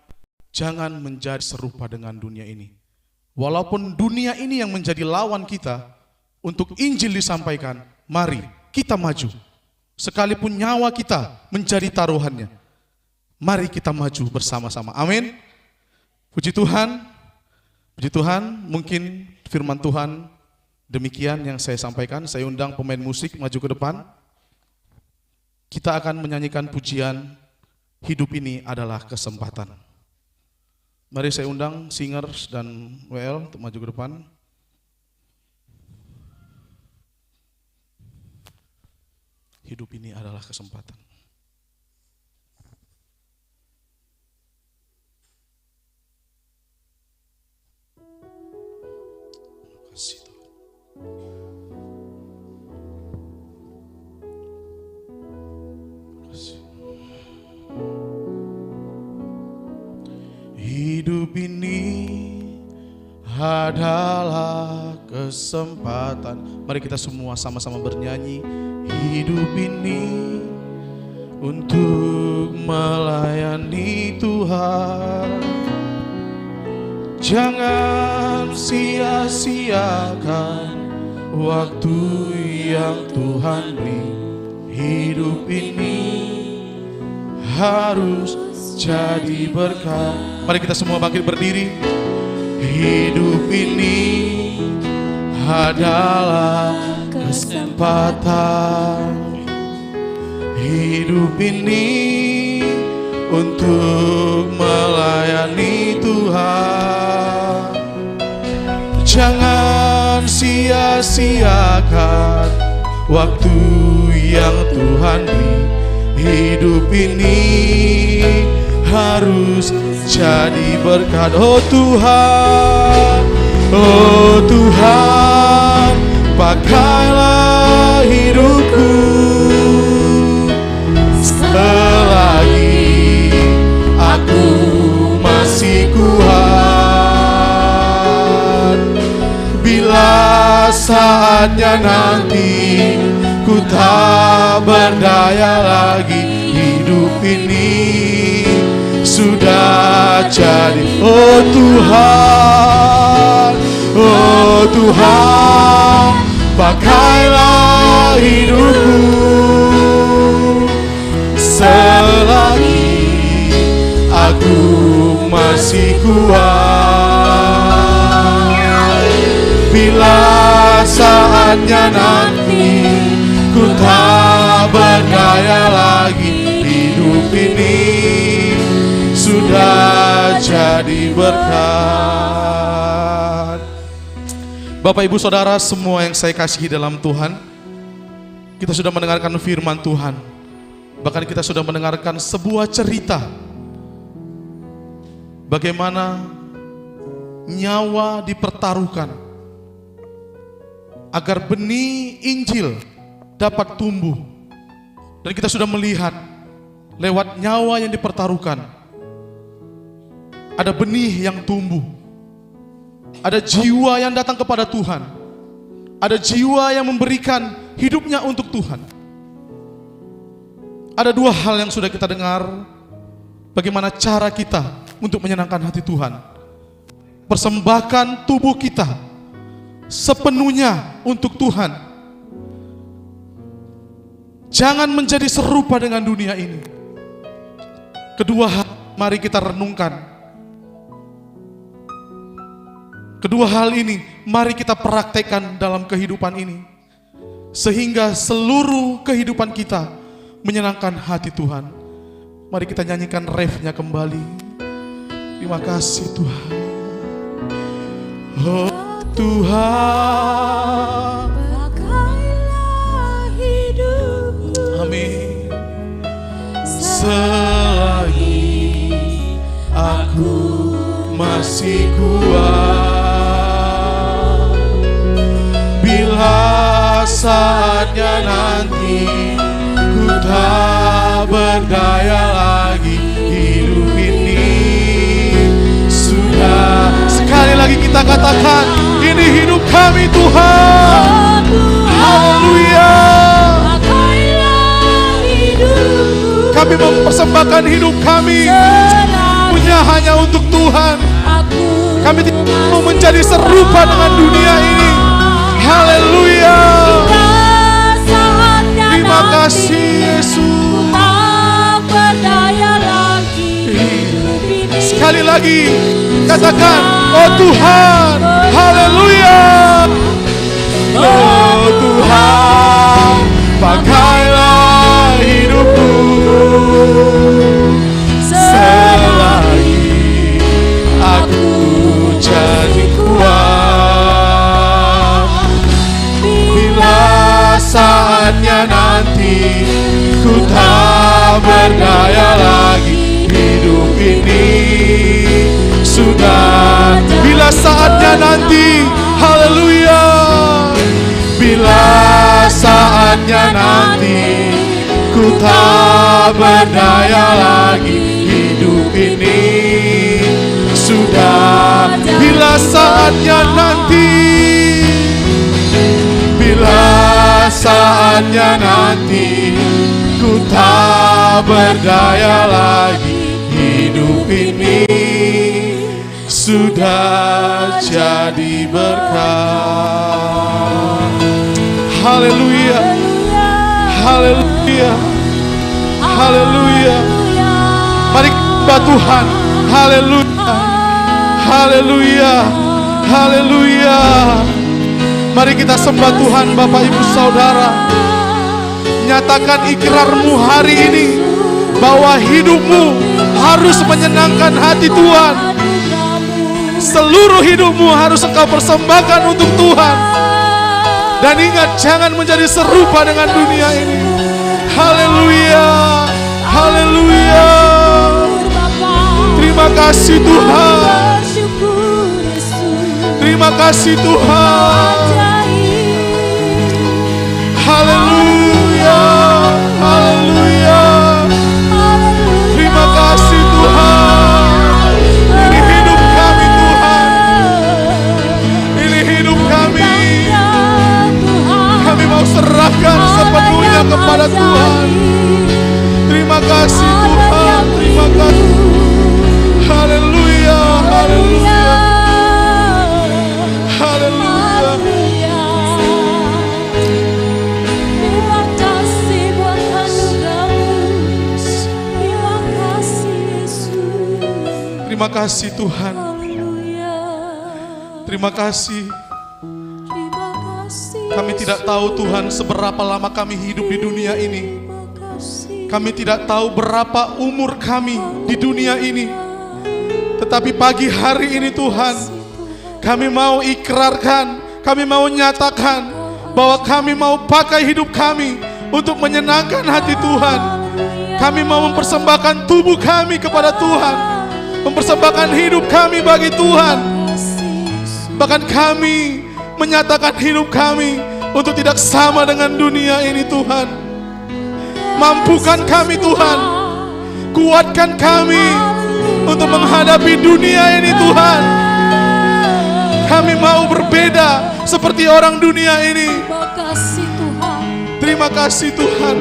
jangan menjadi serupa dengan dunia ini. Walaupun dunia ini yang menjadi lawan kita, untuk Injil disampaikan, mari kita maju. sekalipun nyawa kita menjadi taruhannya. Mari kita maju bersama-sama. Amin. Puji Tuhan. Puji Tuhan, mungkin firman Tuhan demikian yang saya sampaikan. Saya undang pemain musik maju ke depan. Kita akan menyanyikan pujian Hidup Ini Adalah Kesempatan. Mari saya undang singers dan WL untuk maju ke depan. Hidup ini adalah kesempatan. Terima kasih Tuhan. Hidup ini adalah kesempatan. Mari kita semua sama-sama bernyanyi. Hidup ini untuk melayani Tuhan. Jangan sia-siakan waktu yang Tuhan beri. Hidup ini harus jadi berkat. Mari kita semua bangkit berdiri. Hidup ini adalah kesempatan. Hidup ini untuk melayani Tuhan. Jangan sia-siakan waktu yang Tuhan beri. Hidup ini harus jadi berkat. Oh Tuhan, oh Tuhan, pakailah hidupku selagi aku masih kuat. Bila saatnya nanti ku tak berdaya lagi, hidup ini sudah jadi. Oh Tuhan, oh Tuhan, pakailah hidupku selagi aku masih kuat. Bila saatnya nanti ku tak berdaya lagi, hidup ini sudah jadi berkat. Bapak Ibu Saudara semua yang saya kasihi dalam Tuhan, kita sudah mendengarkan firman Tuhan. Bahkan kita sudah mendengarkan sebuah cerita bagaimana nyawa dipertaruhkan agar benih Injil dapat tumbuh. Dan kita sudah melihat lewat nyawa yang dipertaruhkan ada benih yang tumbuh. Ada jiwa yang datang kepada Tuhan. Ada jiwa yang memberikan hidupnya untuk Tuhan. Ada dua hal yang sudah kita dengar. Bagaimana cara kita untuk menyenangkan hati Tuhan. Persembahkan tubuh kita sepenuhnya untuk Tuhan. Jangan menjadi serupa dengan dunia ini. Kedua hal, mari kita renungkan. Kedua hal ini, mari kita praktekkan dalam kehidupan ini. Sehingga seluruh kehidupan kita menyenangkan hati Tuhan. Mari kita nyanyikan refnya kembali. Terima kasih Tuhan. Oh Tuhan, pakailah hidupku amin. Selagi aku masih kuat. Bila saatnya nanti ku tak berdaya lagi, hidup ini sudah. Sekali lagi kita katakan, ini hidup kami Tuhan. Haleluya. Kami mempersembahkan hidup kami punya hanya untuk Tuhan. Kami tidak mau menjadi serupa dengan dunia ini. Haleluya. Terima kasih. lagi. Katakan, oh Tuhan, haleluya. Oh Tuhan, pakailah hidupku selagi aku jadi kuat. Bila saatnya nanti ku tak berdaya lagi, hidup ini sudah. Bila saatnya nanti, haleluya. Bila saatnya nanti ku tak berdaya lagi, hidup ini sudah. Bila saatnya nanti, bila saatnya nanti ku tak berdaya lagi, hidup ini sudah jadi berkat. Haleluya, haleluya, haleluya. Mari sembah Tuhan. Haleluya, haleluya, haleluya. Mari kita sembah Tuhan, Bapak Ibu Saudara. Nyatakan ikrarmu hari ini bahwa hidupmu harus menyenangkan hati Tuhan. Seluruh hidupmu harus engkau persembahkan untuk Tuhan. Dan ingat, jangan menjadi serupa dengan dunia ini. Haleluya, haleluya. Terima kasih Tuhan. Terima kasih Tuhan. Haleluya, haleluya. Terima kasih Tuhan. Ini hidup kami Tuhan. Ini hidup kami. Kami mau serahkan sepenuhnya kepada Tuhan. Terima kasih Tuhan. Terima kasih. Haleluya, haleluya. Haleluya. Terima kasih buat anugerah-Mu. Terima kasih Yesus. Terima kasih Tuhan. Haleluya. Terima kasih. Terima kasih. Kami tidak tahu Tuhan seberapa lama kami hidup di dunia ini. Terima kasih. Kami tidak tahu berapa umur kami di dunia ini. Tetapi pagi hari ini Tuhan, kami mau ikrarkan, kami mau nyatakan bahwa kami mau pakai hidup kami untuk menyenangkan hati Tuhan. Kami mau mempersembahkan tubuh kami kepada Tuhan, mempersembahkan hidup kami bagi Tuhan. Bahkan kami menyatakan hidup kami untuk tidak sama dengan dunia ini Tuhan. Mampukan kami Tuhan, kuatkan kami untuk menghadapi dunia ini Tuhan. Kami mau berbeda seperti orang dunia ini. Terima kasih Tuhan. Terima kasih Tuhan.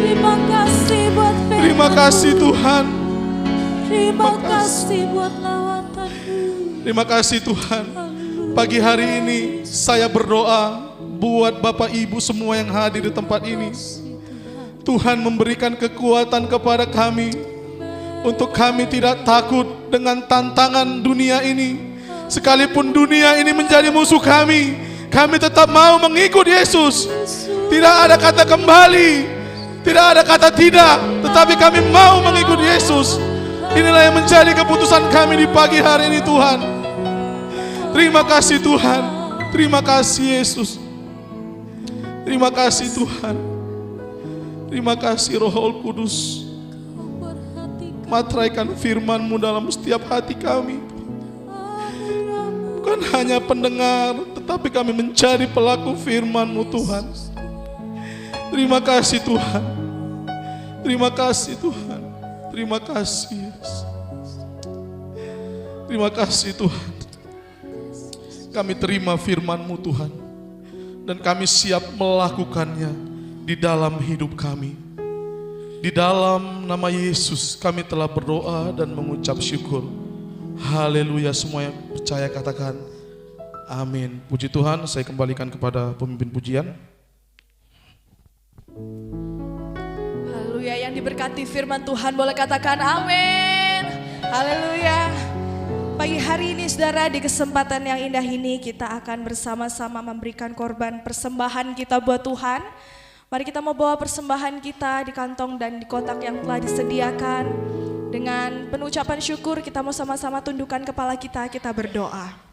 Terima kasih buat firman-Mu. Terima kasih Tuhan. Terima kasih buat lawatan-Mu. Terima kasih Tuhan. Pagi hari ini saya berdoa buat Bapak Ibu semua yang hadir di tempat ini. Tuhan memberikan kekuatan kepada kami untuk kami tidak takut dengan tantangan dunia ini. Sekalipun dunia ini menjadi musuh kami, kami tetap mau mengikut Yesus. Tidak ada kata kembali, tidak ada kata tidak, tetapi kami mau mengikut Yesus. Inilah yang menjadi keputusan kami di pagi hari ini Tuhan. Terima kasih Tuhan. Terima kasih Yesus. Terima kasih Tuhan. Terima kasih Roh Kudus. Materaikan firman-Mu dalam setiap hati kami. Bukan hanya pendengar, tetapi kami menjadi pelaku firman-Mu Tuhan. Terima kasih Tuhan. Terima kasih Tuhan. Terima kasih Yesus. Terima kasih Tuhan. Kami terima firman-Mu Tuhan. Dan kami siap melakukannya di dalam hidup kami. Di dalam nama Yesus kami telah berdoa dan mengucap syukur. Haleluya. Semua yang percaya katakan amin. Puji Tuhan. Saya kembalikan kepada pemimpin pujian. Haleluya, yang diberkati firman Tuhan boleh katakan amin. Haleluya. Pagi hari ini saudara, di kesempatan yang indah ini kita akan bersama-sama memberikan korban persembahan kita buat Tuhan. Mari kita mau bawa persembahan kita di kantong dan di kotak yang telah disediakan. Dengan penuh ucapan syukur kita mau sama-sama tundukkan kepala kita berdoa.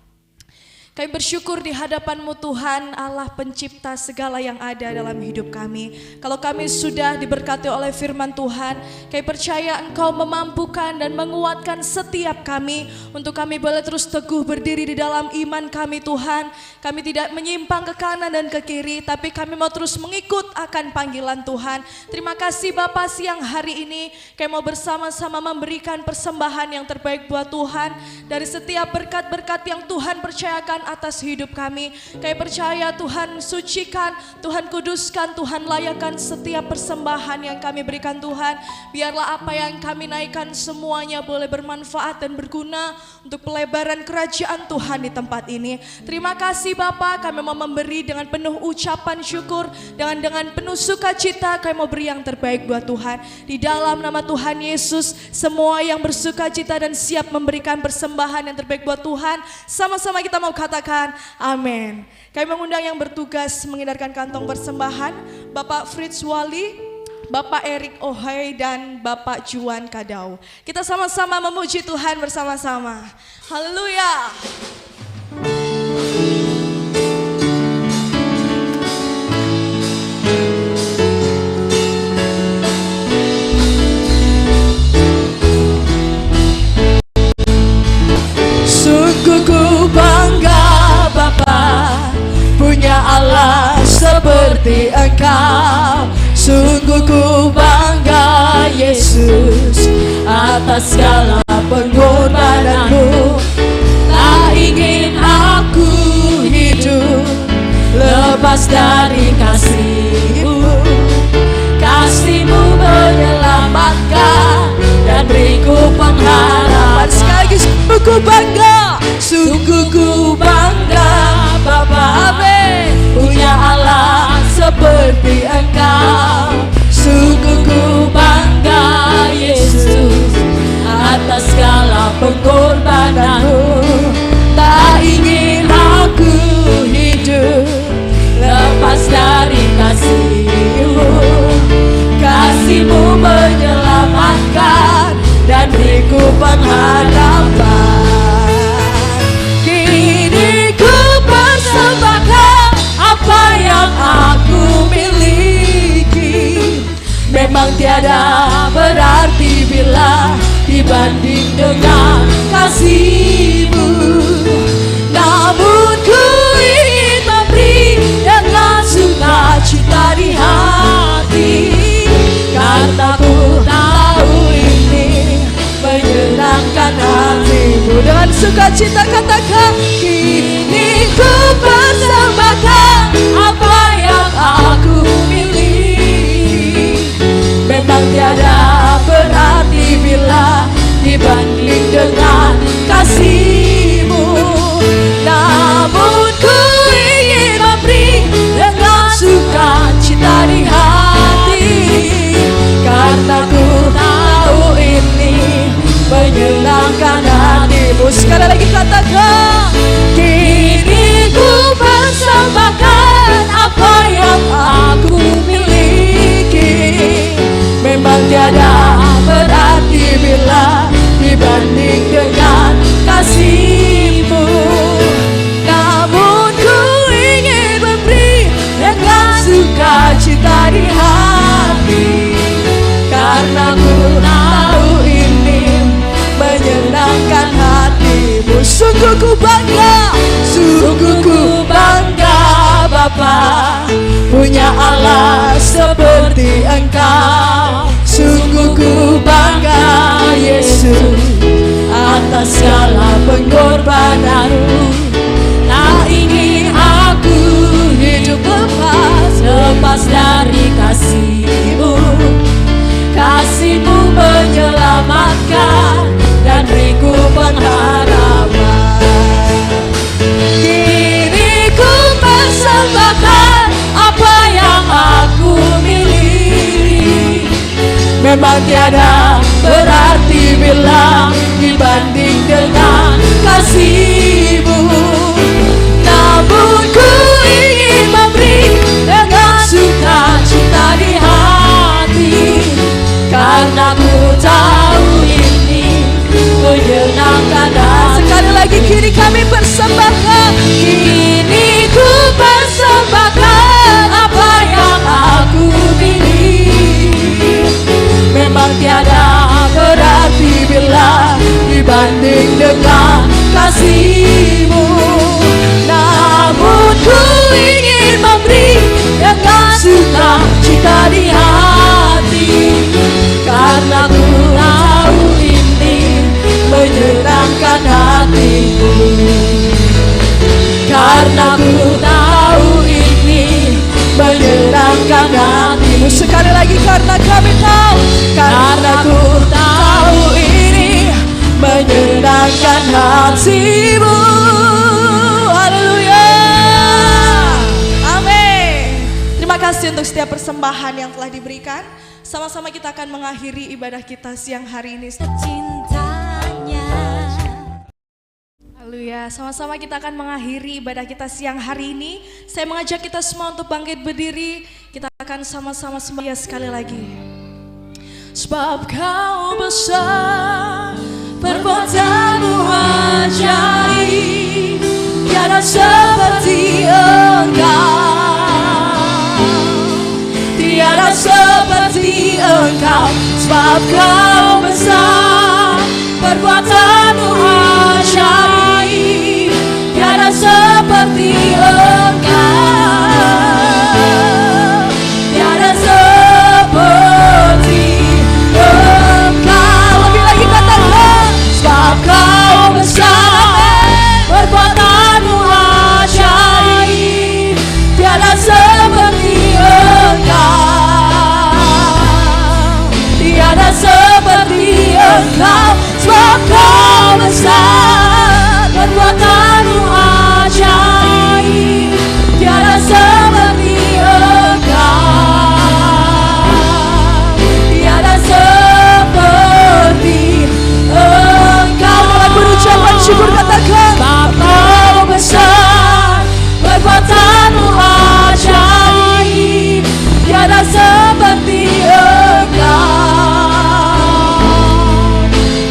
Kami bersyukur di hadapan-Mu Tuhan, Allah pencipta segala yang ada dalam hidup kami. Kalau kami sudah diberkati oleh firman Tuhan, kami percaya Engkau memampukan dan menguatkan setiap kami untuk kami boleh terus teguh berdiri di dalam iman kami Tuhan. Kami tidak menyimpang ke kanan dan ke kiri, tapi kami mau terus mengikut akan panggilan Tuhan. Terima kasih Bapa, siang hari ini kami mau bersama-sama memberikan persembahan yang terbaik buat Tuhan. Dari setiap berkat-berkat yang Tuhan percayakan atas hidup kami, kami percaya Tuhan sucikan, Tuhan kuduskan, Tuhan layakan setiap persembahan yang kami berikan Tuhan. Biarlah apa yang kami naikkan semuanya boleh bermanfaat dan berguna untuk pelebaran kerajaan Tuhan di tempat ini. Terima kasih Bapa, kami mau memberi dengan penuh ucapan syukur, dengan penuh sukacita kami mau beri yang terbaik buat Tuhan. Di dalam nama Tuhan Yesus, semua yang bersukacita dan siap memberikan persembahan yang terbaik buat Tuhan, sama-sama kita mau katakan amin. Kami mengundang yang bertugas mengedarkan kantong persembahan, Bapak Fritz Wali, Bapak Erik Ohai, dan Bapak Juan Kadau. Kita sama-sama memuji Tuhan bersama-sama. Haleluya. Sungguh ku bangga Bapa, punya Allah seperti Engkau. Sungguh ku bangga Yesus, atas segala pengorbananmu. Tak ingin aku hidup lepas dari kasih-Mu. Kasih-Mu menyelamatkan dan beriku pengharapan. Sekali lagi, sungguh ku bangga, sungguh ku bangga Bapa, punya Allah seperti Engkau. Sungguh ku bangga Yesus, atas segala pengorbananmu. Tak ingin aku hidup lepas dari kasih-Mu. Kasih-Mu menyelamatkan dan beriku pengharapan. Kini ku persembahkan apa yang aku miliki. Memang tiada berarti bila dibanding dengan kasih-Mu. Namun ku ingin memberi dengan sukacita di hati, karena ku tahu ini menyenangkan hati-Mu. Dengan sukacita katakan, kini ku persembahkan apa yang aku miliki. Memang tiada berarti bila dibanding dengan kasih-Mu. Namun ku ingin memberi dengan sukacita di hati, karena ku tahu ini menyenangkan hati-Mu. Sekali lagi katakan, kini ku persembahkan apa yang aku miliki. Memang tiada berarti bila dibanding dengan kasih-Mu. Namun ku ingin memberi dengan sukacita di hati, karena ku tahu ini menyenangkan hati-Mu. Sungguh ku bangga, sungguh ku bangga Bapa, punya Allah seperti Engkau. Sungguh ku bangga Yesus, atas segala pengorbanan-Mu. Tak ingin aku hidup lepas dari kasih-Mu. Kasih-Mu menyelamatkan dan beriku pengharapan. Kini ku persembahkan apa yang aku miliki. Memang tiada berarti bila dibanding dengan kasih-Mu. Namun ku ingin memberi dengan sukacita di hati, karena ku tahu ini menyenangkan hati. Sekali lagi kini kami persembahkan, Kini ku persembahkan apa yang aku miliki. Memang tiada berarti bila dibanding dengan kasih-Mu. Namun ku ingin memberi dengan sukacita di hati, karena ku tahu ini menyenangkan hati-Mu. Karena ku tahu ini menyenangkan hati-Mu. sekali lagi karena kami tahu, Karena ku tahu ini menyenangkan hati-Mu. Haleluya. amin. Terima kasih untuk setiap persembahan yang telah diberikan. Sama-sama kita akan mengakhiri ibadah kita siang hari ini. Cintanya. Haleluya, sama-sama kita akan mengakhiri ibadah kita siang hari ini. Saya mengajak kita semua untuk bangkit berdiri. Kita akan sama-sama sembah sekali lagi. Sebab Kau besar, perbuatan-Mu ajaib, tiada seperti Engkau, tiada seperti Engkau. Sebab Kau besar, perbuatan-Mu ajaib, tiada seperti Engkau, tiada seperti Engkau. Lebih lagi katakan, sebab Kau besar, perbuatan-Mu ajaib, tiada seperti Engkau, tiada seperti Engkau. Sebab Kau besar, perbuatan-Mu ajaib, tiada seperti Engkau, tiada seperti Engkau. Dengan berucapan syukur katakan, Sebab Kau besar, perbuatan-Mu ajaib, tiada seperti Engkau,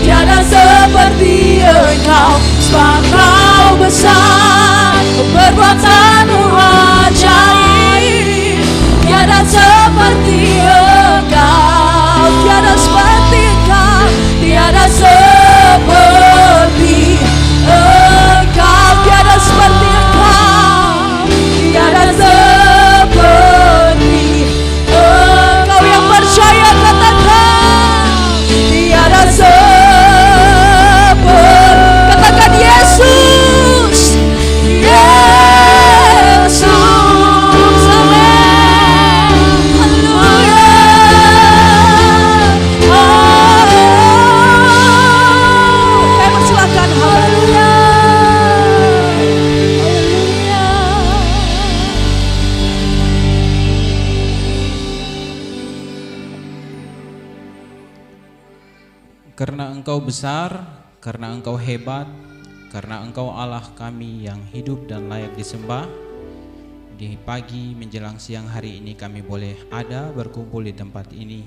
tiada seperti Engkau. Sebab Kau besar, perbuatan-Mu ajaib, tiada seperti Engkau, tiada seperti Engkau, tiada seperti Engkau, tiada seperti Engkau, tiada seperti Engkau. Yang percaya katakan, tiada seperti, katakan Yesus, Yesus, amin, haleluya, kami persilakan haleluya, haleluya. Karena Engkau besar, karena Engkau hebat, karena Engkau Allah kami yang hidup dan layak disembah. Di pagi menjelang siang hari ini kami boleh ada berkumpul di tempat ini.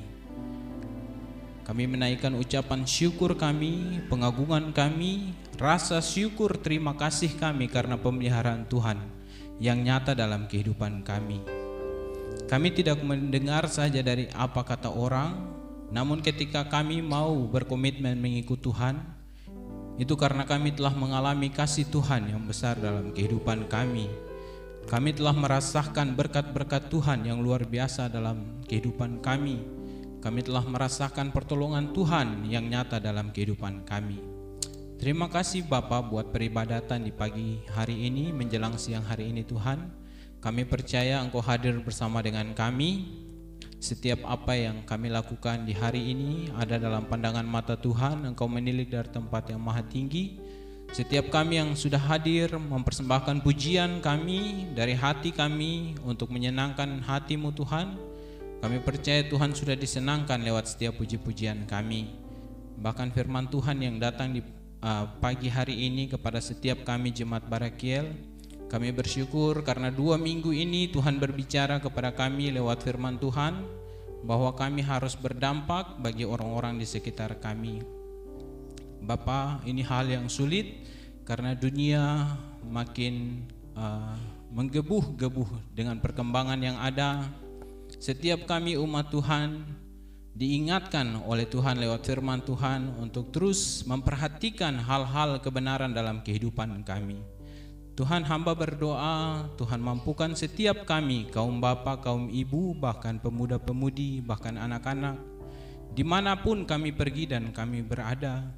Kami menaikkan ucapan syukur kami, pengagungan kami, rasa syukur terima kasih kami karena pemeliharaan Tuhan yang nyata dalam kehidupan kami. Kami tidak mendengar saja dari apa kata orang, namun ketika kami mau berkomitmen mengikut Tuhan, itu karena kami telah mengalami kasih Tuhan yang besar dalam kehidupan kami. Kami telah merasakan berkat-berkat Tuhan yang luar biasa dalam kehidupan kami. Kami telah merasakan pertolongan Tuhan yang nyata dalam kehidupan kami. Terima kasih Bapa buat peribadatan di pagi hari ini menjelang siang hari ini Tuhan. Kami percaya Engkau hadir bersama dengan kami. Setiap apa yang kami lakukan di hari ini ada dalam pandangan mata Tuhan. Engkau menilik dari tempat yang maha tinggi. Setiap kami yang sudah hadir mempersembahkan pujian kami dari hati kami untuk menyenangkan hati-Mu Tuhan. Kami percaya Tuhan sudah disenangkan lewat setiap puji-pujian kami. Bahkan firman Tuhan yang datang di pagi hari ini kepada setiap kami Jemaat Barakiel. Kami bersyukur karena 2 minggu ini Tuhan berbicara kepada kami lewat firman Tuhan bahwa kami harus berdampak bagi orang-orang di sekitar kami. Bapa, ini hal yang sulit karena dunia makin menggebu-gebu dengan perkembangan yang ada. Setiap kami umat Tuhan diingatkan oleh Tuhan lewat firman Tuhan untuk terus memperhatikan hal-hal kebenaran dalam kehidupan kami. Tuhan, hamba berdoa, Tuhan mampukan setiap kami, kaum bapa, kaum ibu, bahkan pemuda-pemudi, bahkan anak-anak, dimanapun kami pergi dan kami berada,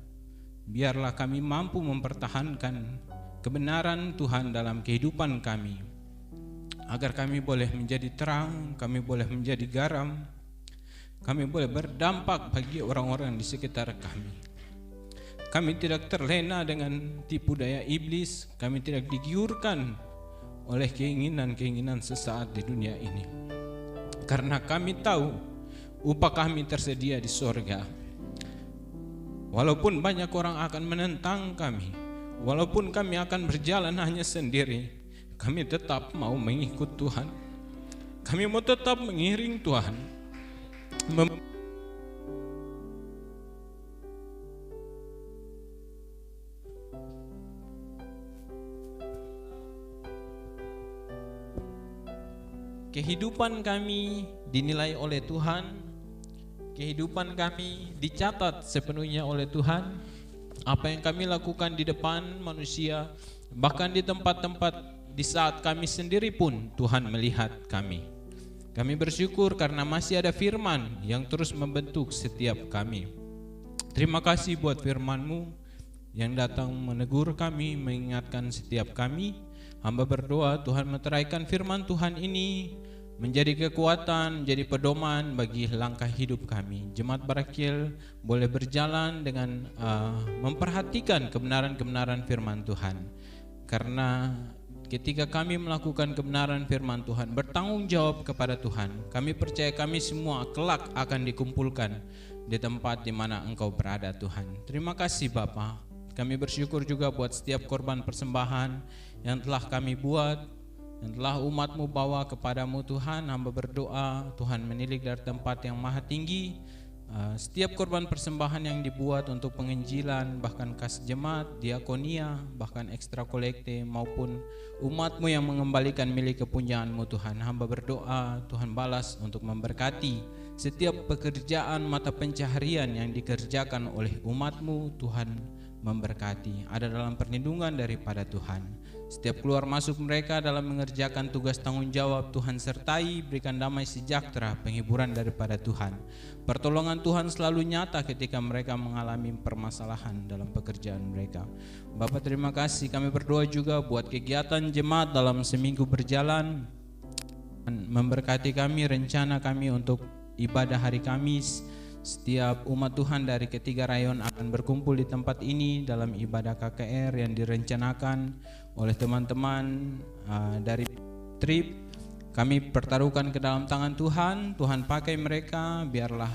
biarlah kami mampu mempertahankan kebenaran Tuhan dalam kehidupan kami, agar kami boleh menjadi terang, kami boleh menjadi garam, kami boleh berdampak bagi orang-orang di sekitar kami. Kami tidak terlena dengan tipu daya iblis, kami tidak digiurkan oleh keinginan-keinginan sesaat di dunia ini. Karena kami tahu upah kami tersedia di sorga. Walaupun banyak orang akan menentang kami, walaupun kami akan berjalan hanya sendiri, kami tetap mau mengikut Tuhan. Kami mau tetap mengiring Tuhan. Kehidupan kami dinilai oleh Tuhan, kehidupan kami dicatat sepenuhnya oleh Tuhan. Apa yang kami lakukan di depan manusia, bahkan di tempat-tempat di saat kami sendiri pun Tuhan melihat kami. Kami bersyukur karena masih ada firman yang terus membentuk setiap kami. Terima kasih buat firman-Mu yang datang menegur kami, mengingatkan setiap kami. Hamba berdoa Tuhan meteraikan firman Tuhan ini menjadi kekuatan, menjadi pedoman bagi langkah hidup kami. Jemaat Barakiel boleh berjalan dengan memperhatikan kebenaran-kebenaran firman Tuhan. Karena ketika kami melakukan kebenaran firman Tuhan, bertanggung jawab kepada Tuhan, kami percaya kami semua kelak akan dikumpulkan di tempat di mana Engkau berada, Tuhan. Terima kasih Bapa. Kami bersyukur juga buat setiap korban persembahan yang telah kami buat, yang telah umat-Mu bawa kepadamu Tuhan. Hamba berdoa Tuhan menilik dari tempat yang maha tinggi setiap korban persembahan yang dibuat untuk penginjilan, bahkan kas jemaat, diakonia, bahkan ekstra kolekte, maupun umat-Mu yang mengembalikan milik kepunyaan-Mu Tuhan. Hamba berdoa Tuhan balas untuk memberkati setiap pekerjaan mata pencaharian yang dikerjakan oleh umat-Mu. Tuhan memberkati, ada dalam perlindungan daripada Tuhan. Setiap keluar masuk mereka dalam mengerjakan tugas tanggung jawab, Tuhan sertai, berikan damai sejahtera, penghiburan daripada Tuhan. Pertolongan Tuhan selalu nyata ketika mereka mengalami permasalahan dalam pekerjaan mereka. Bapa, terima kasih. Kami berdoa juga buat kegiatan jemaat dalam seminggu berjalan, memberkati kami, rencana kami untuk ibadah hari Kamis. Setiap umat Tuhan dari ketiga rayon akan berkumpul di tempat ini dalam ibadah KKR yang direncanakan oleh teman-teman dari trip. Kami pertaruhkan ke dalam tangan Tuhan. Tuhan pakai mereka, biarlah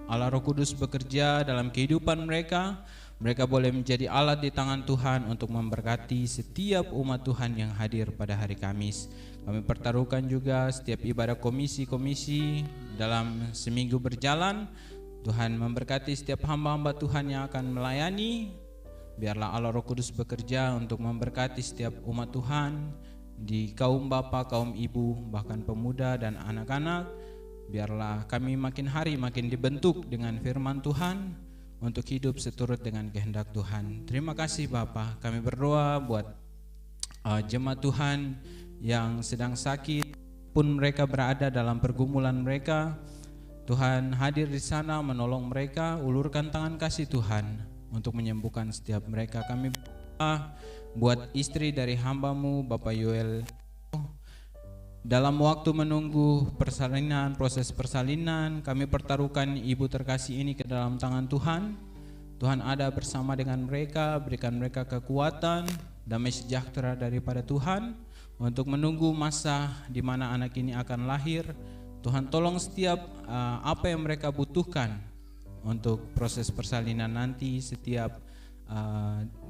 Allah Roh Kudus bekerja dalam kehidupan mereka. Mereka boleh menjadi alat di tangan Tuhan untuk memberkati setiap umat Tuhan yang hadir pada hari Kamis. Kami pertaruhkan juga setiap ibadah komisi-komisi dalam seminggu berjalan. Tuhan memberkati setiap hamba-hamba Tuhan yang akan melayani. Biarlah Allah Roh Kudus bekerja untuk memberkati setiap umat Tuhan di kaum bapa, kaum ibu, bahkan pemuda dan anak-anak. Biarlah kami makin hari makin dibentuk dengan firman Tuhan untuk hidup seturut dengan kehendak Tuhan. Terima kasih Bapa. Kami berdoa buat jemaat Tuhan yang sedang sakit, pun mereka berada dalam pergumulan mereka. Tuhan hadir di sana menolong mereka. Ulurkan tangan kasih Tuhan untuk menyembuhkan setiap mereka. Kami berdoa buat istri dari hamba-Mu Bapak Yoel, dalam waktu menunggu persalinan, proses persalinan, kami pertaruhkan ibu terkasih ini ke dalam tangan Tuhan. Tuhan ada bersama dengan mereka, berikan mereka kekuatan, damai sejahtera daripada Tuhan untuk menunggu masa di mana anak ini akan lahir. Tuhan tolong setiap apa yang mereka butuhkan untuk proses persalinan nanti, setiap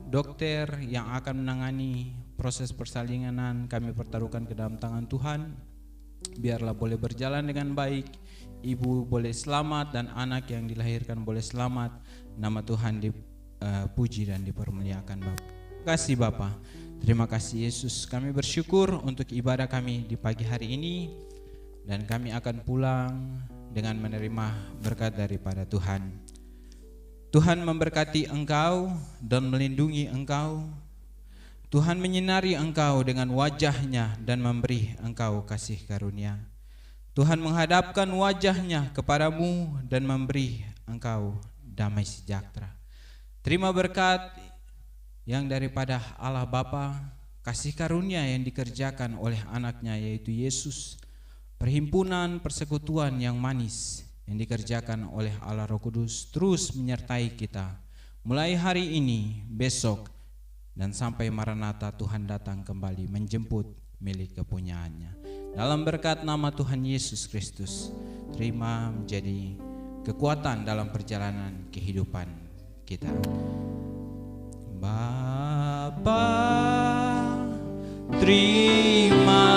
dokter yang akan menangani proses persalinan kami pertaruhkan ke dalam tangan Tuhan. Biarlah boleh berjalan dengan baik, ibu boleh selamat dan anak yang dilahirkan boleh selamat. Nama Tuhan dipuji dan dipermuliakan Bapak. Terima kasih Bapak. Terima kasih Yesus. Kami bersyukur untuk ibadah kami di pagi hari ini, dan kami akan pulang dengan menerima berkat daripada Tuhan. Tuhan memberkati engkau dan melindungi engkau. Tuhan menyinari engkau dengan wajah-Nya dan memberi engkau kasih karunia. Tuhan menghadapkan wajah-Nya kepadamu dan memberi engkau damai sejahtera. Terima berkat yang daripada Allah Bapa, kasih karunia yang dikerjakan oleh anak-Nya yaitu Yesus, perhimpunan persekutuan yang manis yang dikerjakan oleh Allah Roh Kudus terus menyertai kita mulai hari ini, besok, dan sampai Maranatha Tuhan datang kembali menjemput milik kepunyaannya. Dalam berkat nama Tuhan Yesus Kristus, terima menjadi kekuatan dalam perjalanan kehidupan kita. Bapa, terima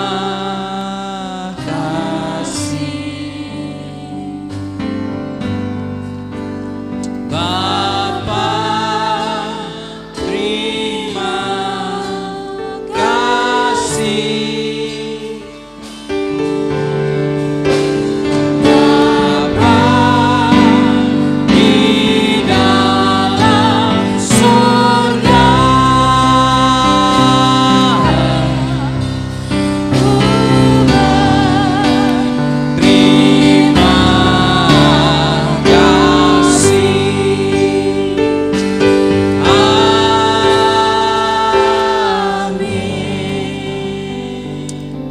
kasih. Bapa, terima kasih. Bapa di dalam surga, terima kasih. Amin.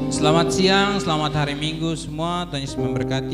Selamat siang, selamat hari Minggu semua. Tuhan Yesus memberkati.